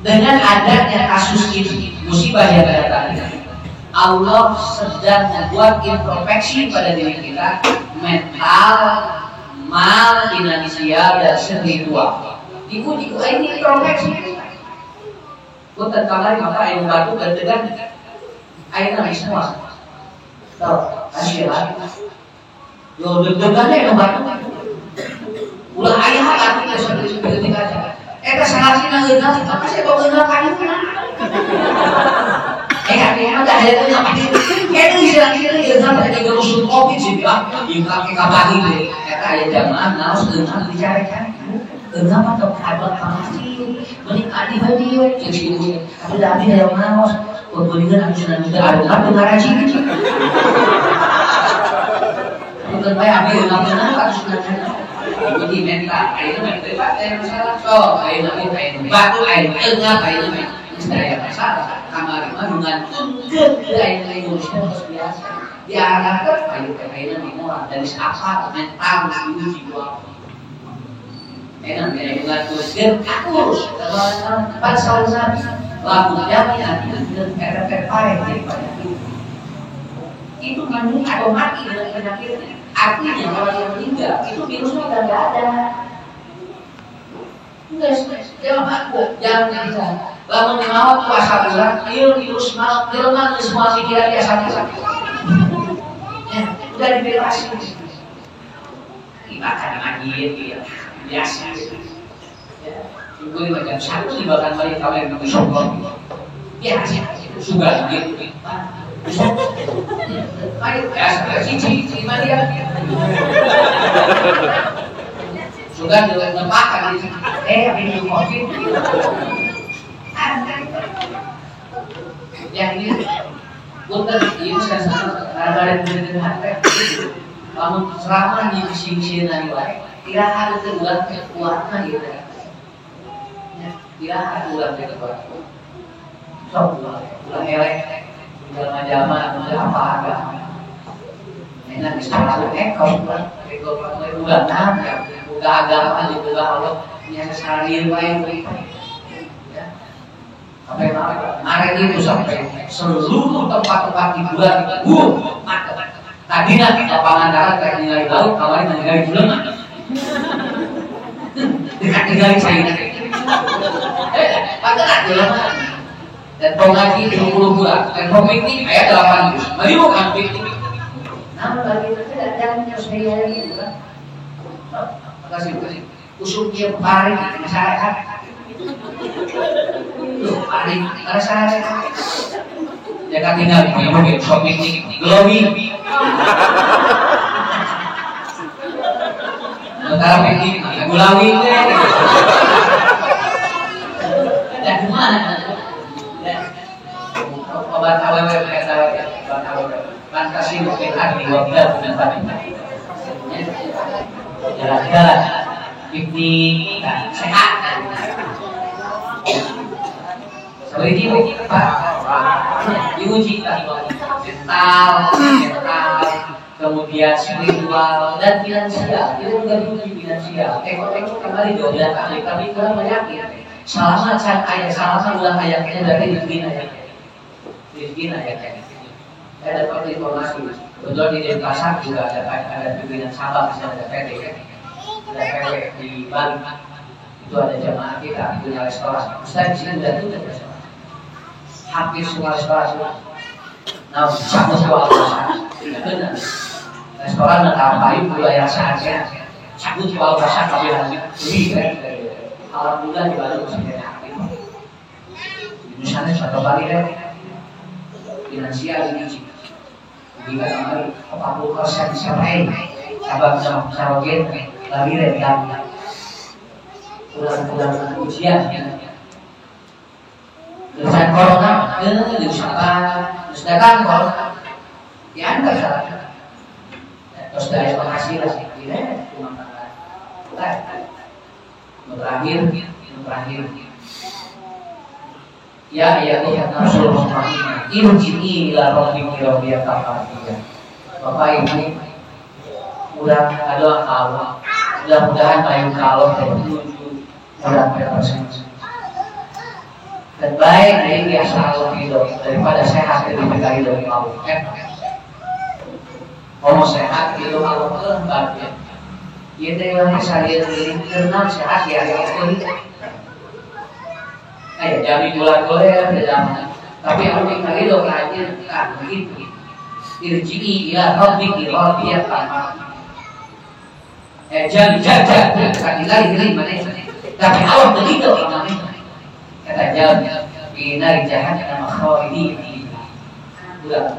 Dengan adanya kasus ini, musibah yang datang, Allah sedang membuat introspeksi pada diri kita, mental, mal, finansial, dan spiritual. Ibu ini introspeksi. Bukan kemarin maka air batu berdegan, air naik semua. Tahu? Kasih lagi. Yo berdegannya air batu. Ulah ayah artinya seperti aja. Eta sangat nang ngeunah, apa sih kok ngeunah kayu kan? Artinya ada yang nggak itu istilah-istilah yang sampai ke rusun kopi sih bilang, yang pakai kabari deh. Eta ya jamaah, naos ngeunah dicari-cari. Kenapa tak ada pasti menikah di video jadi ada yang naos perbandingan sudah ada apa ngaji gitu. Bukan bayar ambil apa sudah jadi mental itu masalah so batu air enggak itu saya masalah kamar dengan tuntut lain Indonesia biasa diarahkan kayu dimulai dari apa mental itu jiwa enak dengan tujuan akus pada saat lakunya efek pahit itu mandi atau mati dengan penyakit. Artinya orang yang meninggal itu virusnya udah nggak ada. Jangan bisa. Lalu mau puasa bulan, virus masuk, virus semua pikiran dia sakit. Udah dibebasi. Dimakan lagi, biasa. Itu macam satu dimakan lagi kalau yang itu sokong. Biasa, sudah gitu. Ayo, cici, Maria. Sudah diletakkan di minum kopi. Yang ini, punten ini saya ada hati. Namun selama di sini nanti tidak ada teguran kekuatan gitu. Tidak ada teguran kekuatan. Sok ulah elek. Dalam zaman apa agama enak istilah ekor bukan ya buka agama juga Allah yang sehari lain ya sampai kemarin itu sampai seluruh tempat-tempat hiburan macet tadi nanti lapangan darat kayak nilai laut kemarin nilai bulan dekat nilai saya padahal bulan dan pengaji 20 bulan dan pemimpin ayat 8 juz mari bukan pemimpin namun lagi itu jangan saya gitu kan makasih usulnya paling di masyarakat paling masyarakat ya kan tinggal mungkin shopping glowing sementara piknik glowing dan gimana obat awal fantasi mungkin hati wakil dan batin jalan-jalan piknik sehat seperti itu Pak diuji mental kemudian spiritual dan finansial itu juga diuji finansial ekonomi kembali 12 kali tapi kurang meyakin selama ulang ayatnya dari rezeki ayatnya saya dapat informasi betul di Denpasar juga ada pimpinan Sabang misalnya ada PT di Bali itu ada jamaah kita punya restoran Ustaz di sini udah tutup restoran hampir semua restoran nah sama benar restoran dan apa-apa budaya saatnya cabut jual rasa tapi lebih alhamdulillah di Bali masih aktif di sana contoh Bali finansial ini jika kemarin 40% sampai sabab sarogen lari dan kurang ujian dengan corona sedangkan corona diantar salah terus dari penghasilan terakhir ya Rasul Muhammad irji'i ila rabbiki radiyatan mardiyah. Bapak Ibu udah ada Allah mudah-mudahan payung kalau tertuju mudah berprestasi dan baik dari biasa Allah hidup daripada sehat lebih baik dari Allah kalau sehat hidup Allah bahagia ia dengan syariat ini kenal sehat ya jadi gula-gula ya tapi aku tinggal itu aja kan begitu irji'i ila rabbiki radiyatan jaga lari mana tapi Allah begitu namanya kata jaga binar jahannam khalidin udah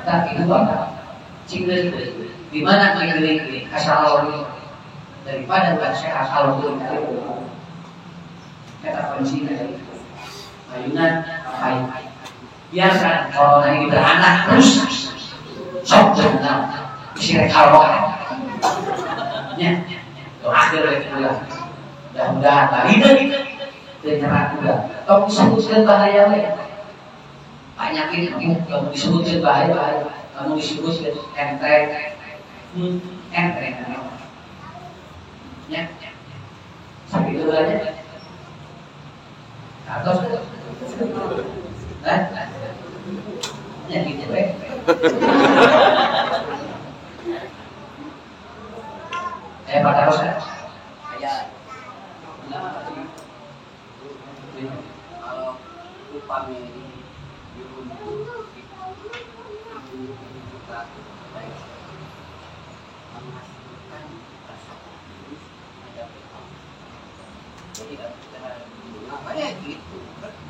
tapi itu apa cinggal di mana keliling asal Allah daripada bukan sehat Allah itu kata kuncinya dari ayunan baik biarkan corona ini beranak terus sok benar isi rekal ya akhir itu mudah-mudahan lari dan nyerah juga kalau disebutkan bahaya banyak ini kamu disebutkan bahaya kamu disebutkan enteng ya segitu aja atau ya gitu Pak Taros saya kalau upahnya ini diundur kita baik menghasilkan rasa ada jadi namanya gitu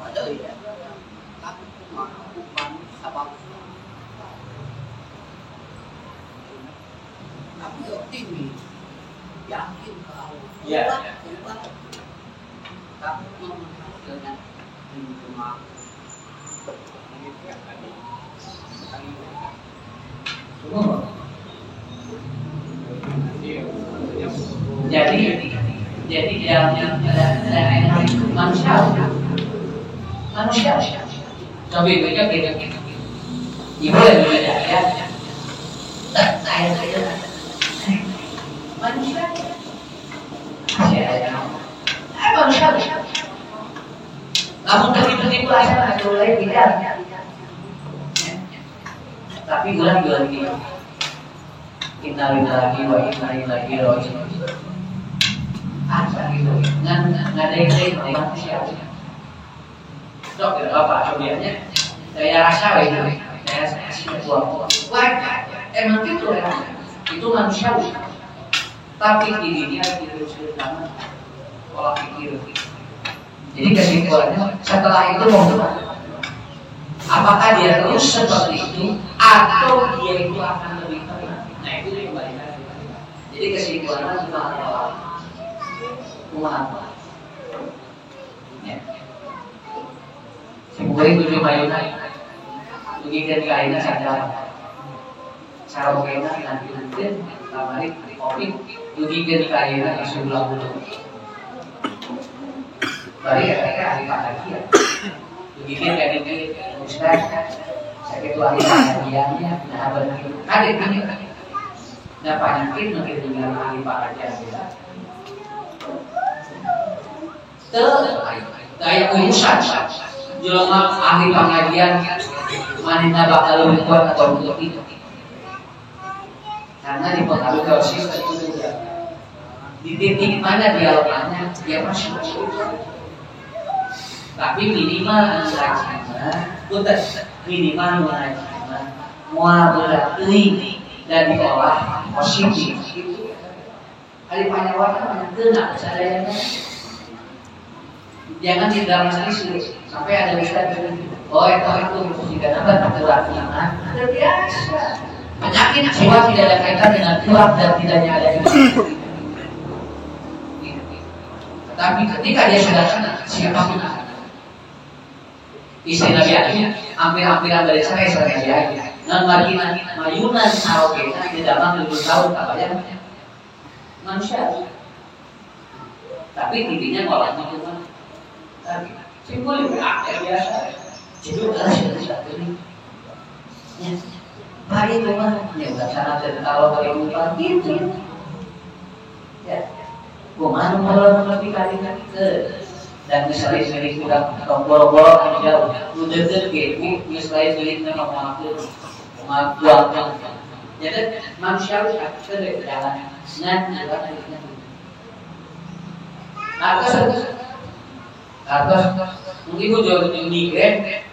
ada ya tapi bukan sabab tapi optimis yakin kalau tapi menghasilkan cuma jadi yang ada manusia tapi beda ibu yang beda ya saya manusia. Manusia. Namun begitu aja mulai tidak. Tapi bulan ini innalillahi wa inna ilaihi raji'un. Apa gitu? Nggak ada yang manusia. Dok, apa cobiannya? Saya rasa ini, saya kasih buah. Wah, emang gitu ya? Itu manusiawi. Tapi dirinya tidak sama pola pikir. Jadi kesimpulannya setelah itu mau gimana? Apakah dia terus seperti itu atau dia itu akan lebih tenang? Nah itu yang kembali lagi. Jadi kesimpulannya gimana? Kumaha. Ya. Simpulan tujuh mayuna. Begitu kainnya sadar. Cara kena nanti tamari kopi. Begitu kainnya isu ulang dulu. Bari mereka ahli pengajian. Begitu kayak gini, Ustaz, saya ketua ahli pengajiannya, nah benar. Kaget ini, nah penyakit mungkin dengan ahli pengajian kita. Kayak urusan, jelema ahli pengajian, mana bakal lebih kuat atau untuk itu? Karena dipengaruhi oleh sistem itu juga. Di titik mana dialognya, dia masih tapi minimal mengajiman mual berarti dan diolah positif. Hari panjang kena sadayana. Jangan didramatisir sampai ada ustaz oh itu jika nampak berarti ada biasa. Penyakit jiwa tidak ada kaitan dengan kuat dan tidaknya ada tapi ketika dia sudah kena siapapun istri Nabi Adam hampir-hampiran dari cerai Nabi Adam. Dan mayunan sarokena di dalam 7 tahun apanya manusia. Tapi intinya ngolahnya cuma tadi simpul biasa. Jadi sudah ini. Ya, hari itu mah ya udah sana kalau kehidupan gitu. Ya, gimana kalau lebih kali ke dan misalnya kurang atau boro-boro kan jauh udah tergebu misalnya nama buang jadi manusia harus aktif jalan atas mungkin gue jual migren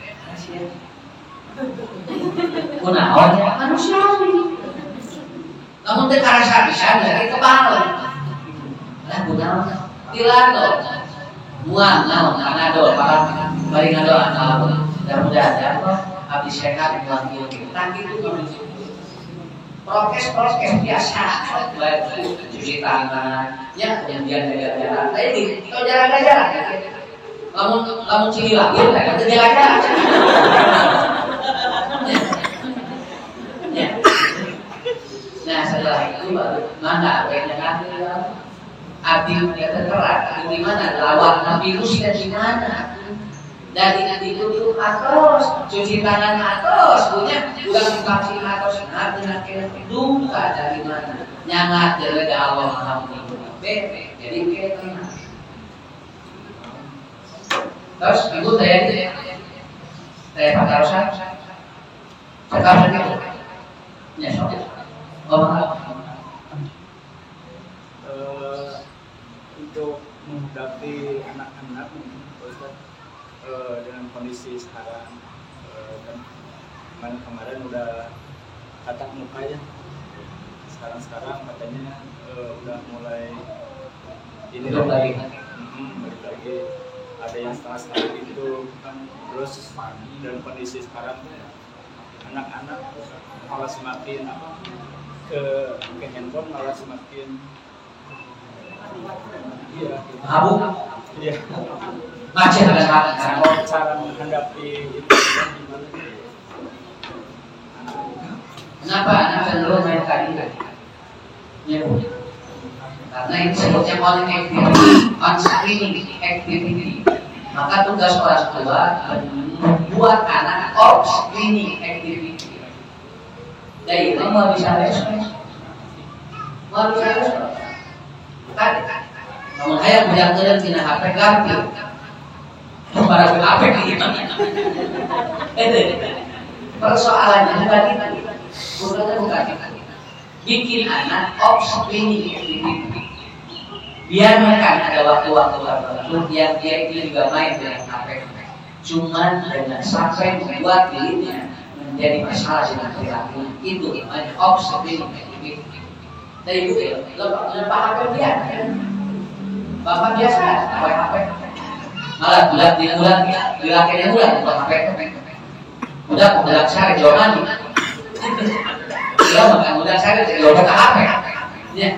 gunawannya manusia namun dia karena bisa dari kepala lah gunawan tilano muang karena doa para bari ngadoa Allah dan mudah-mudahan habis sehat muang itu tadi itu prokes biasa cuci tangan ya kemudian jaga-jaga tadi kalau jaga-jaga kamu cili lagi kan jaga-jaga nah setelah itu baru mana jangan arti dia tergerak di mana lawan virus dan di mana dari itu atos cuci tangan atos punya udah divaksin atos dengan duka dari mana nyangat dari Allah alhamdulillah jadi kita terus ibu saya pakai rosa sekarang itu ya soalnya untuk menghadapi anak-anak dengan kondisi sekarang kan kemarin udah tatap muka ya sekarang katanya udah mulai ini lagi ada yang setengah gitu terus dan kondisi sekarang anak-anak malah semakin ke handphone malah semakin iya abu iya macet ada cara menghadapi itu gimana kenapa anak cenderung main kali ya karena ini sebutnya on screening activity maka tugas orang tua membuat anak off screening activity Jadi itu mau bisa respon. Kan? Namun ayah menjangkauan tina HP ganti. Para HP gitu. Persoalannya tadi bukan bikin anak obscene. Biarkan ada waktu-waktu tertentu yang dia itu juga main dengan HP. Cuman dengan sampai membuat dirinya menjadi masalah dengan perilaku itu namanya obscene. Dari itu lepas HP dia. Bapak biasa pakai HP. Malah bulan dilakenya bulan pakai HP. Udah saya jawaban. Dia makan udah saya jawaban ke HP. Ya.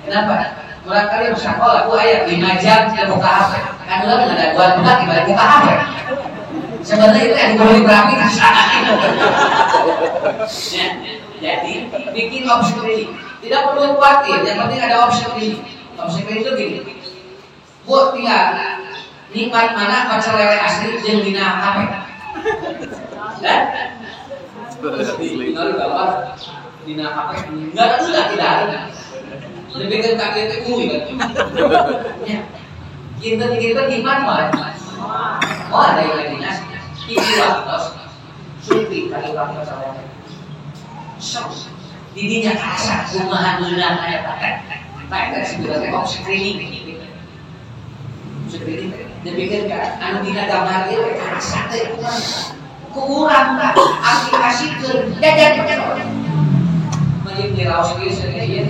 Kenapa? Mulai kali sekolah, aku ayat 5 jam dia buka HP. Kan udah ada buat buka dibalik buka HP. Sebenarnya itu yang perlu diperhatikan di sana. Jadi bikin opsi ini. Tidak perlu khawatir, yang penting ada opsi ini. Opsi ini itu gini. Buat tinggal nikmat mana pacar lele asli jeung dina HP. Dan tinggal di bawah dina HP enggak tidak ada. Lebih ke kaki itu kui kan. Kita gimana? Oh ada yang lagi nas. Iki waktu supi kali waktu salah. So, didinya kasar kumaha beunang aya pakai. Baik sebenarnya kok screening. Screening dipikir kan anu dina gambar ieu kasar teh kumaha. Kurang tak asik-asikeun jajan meureun diraos ieu seueur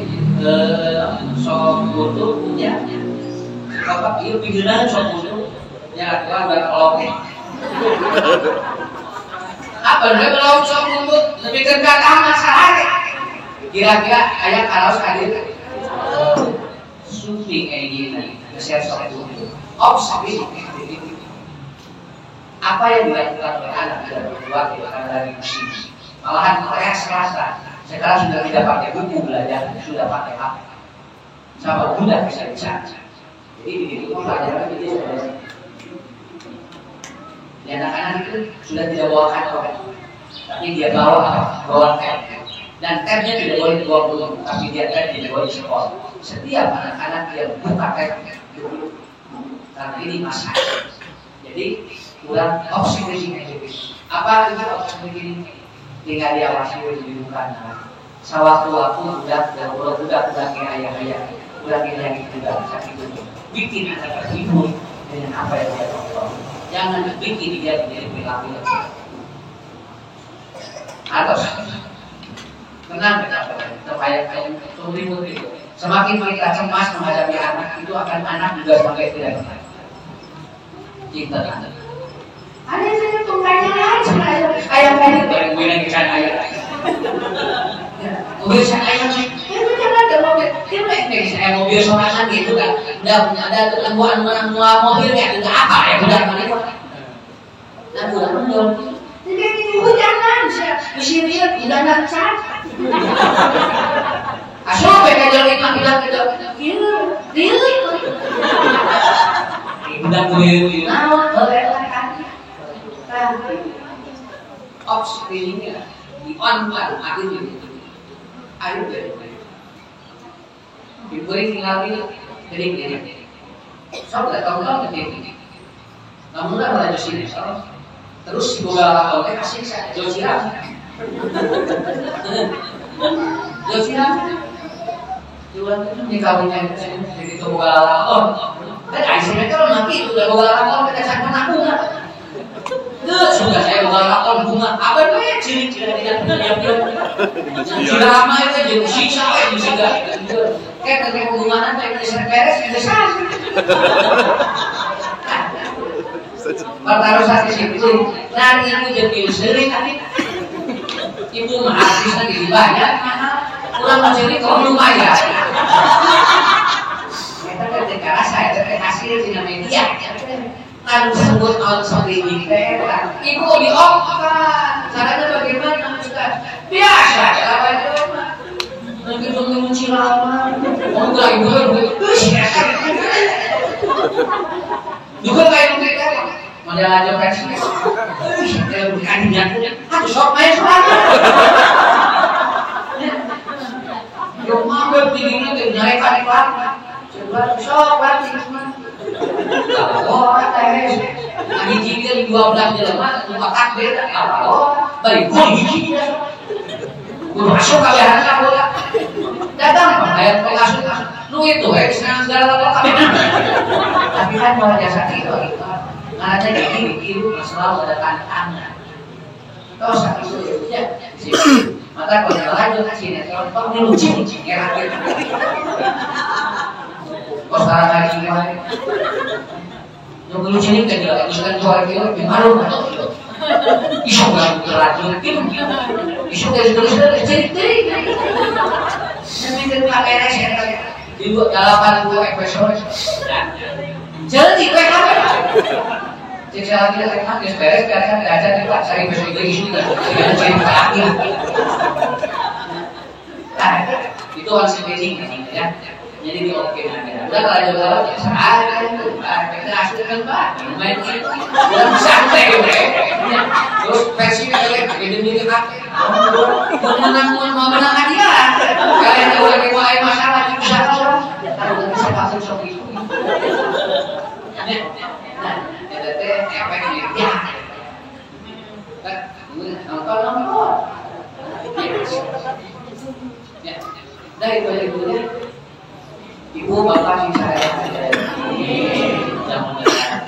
sok butuh punya bapak ieu pigeunana sok butuh nya aturan dan oloknya apa dia kalau sok butuh lebih ke kakak masalah kira-kira aya karaos hadir sufi kayak gini geser sok butuh opsi apa yang dilakukan oleh anak tidak berkeluarga karena dari musim malahan Korea Selatan sekarang sudah tidak pakai buku belajar, sudah pakai HP. Sama mudah bisa dicatat. Jadi itu pelajaran itu sudah. Anak-anak itu sudah tidak bawa karton, tapi dia bawa tab. Dan tabnya tidak boleh dibawa pulang, tapi dia tab tidak boleh di sekolah. Setiap anak-anak yang buka tab dulu, karena ini masalah. Jadi kurang opsi begini. Apa itu opsi begini? Tinggal diawasi dibukan sewaktu-waktu udah ayah udah yang juga sakit itu bikin anak terhibur dengan apa yang dia tonton. Jangan bikin dia menjadi perilaku yang atau tenang supaya ribut itu. Semakin kita cemas menghadapi anak itu anak juga semakin tidak tenang. Cinta. Ada yang tungkanya aja, ayam kayak bareng gue lagi kan ayam. Mobil saya ayam sih, itu jangan ada mobil. Dia naik saya mobil sorangan gitu kan, ada gangguan mobilnya, itu apa ya budak mana itu? Nah budak mendol. Jadi ibu jangan, mesin dia tidak nak cat. Asal mereka jalan lima bilang gitu, dia. Budak gue, opsinya di on-kan akhirnya ayo diberi tinggal jadi so nggak tahu jadi namun lah mulai sini terus si bola oleh kasih saya jauh siram jualan itu dikawinnya jadi itu bola lakon kan aisyah kalau mati itu udah bola lakon kita sampai aku nggak sudah saya bukan lakon bunga apa itu ya ciri-ciri tidak drama itu jadi sisa itu juga kayak tentang hubungan kayak bisa beres bisa pertaruhan di situ nanti aku jadi sering kan ibu mah artis lagi dibayar pulang mau jadi kau lumayan kita ketika saya hasil di media kan sebut on screening ibu diomongkan caranya bagaimana Ustaz biasa apa itu nanti dong mencilama enggak ibu juga kayak mereka model aja versi kalau bukan dia aku sok main suara web tingginya tuh nyari kan. Coba sok berarti cuma. Oh, guys. Lagi jikir 12 jelema lupa takbir. Oh, balik gol hiji dia. Masuk kalian bola. Datang ayat pengasut. Lu itu segala lengkap. Tapi kan malah jasa itu gitu. Nah, jadi itu selalu ada tantangan. Kau sakit itu ya. Maka kalau lanjut ke sini, kalau kau dilucu, kira-kira. Kau salah lagi gimana? Yang lucu ini kan juga kan jual kilo, malu kan? Isu nggak berlanjut, isu dari jadi. Saya minta kamera saya di 82 episode. Jadi kamera. Cek lagi kan beres kan belajar di Pak saya besok lagi sudah. Jadi akhir. Itu harus penting ya. Jadi di oke namanya. Udah kalau jualan biasa aja itu. Kita asli kan Pak. Main itu. Udah santai gitu. Terus versi kayak gini pakai. Mau menang hadiah. Kalian kalau lagi mau masalah bisa orang. Kalau bisa pasang sok itu. Efek ya. Nonton. Ya. Dari dulu Ibu bapak sih saya mudah-mudahan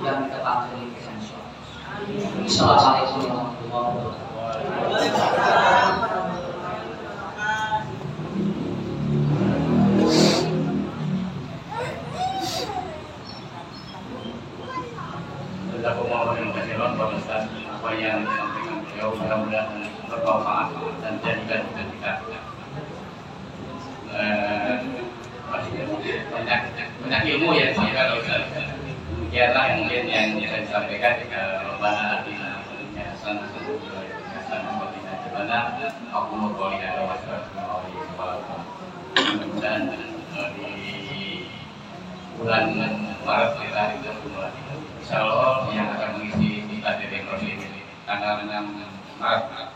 yang kita panggil ke sana. Assalamualaikum warahmatullahi wabarakatuh. Kita mau menyampaikan bahwa apa yang disampaikan beliau mudah-mudahan bermanfaat dan jadikan kita banyak ilmu ya kalau demikianlah mungkin yang bisa disampaikan Rabbana atina fid dunya hasanah wa fil akhirati hasanah wa qina adzabannar. Aku mau qouli hadza wa assalamu alaikum. Mudah-mudahan di bulan Maret kita itu mulai insyaallah yang akan mengisi di KTP Provinsi tanggal 6 Maret.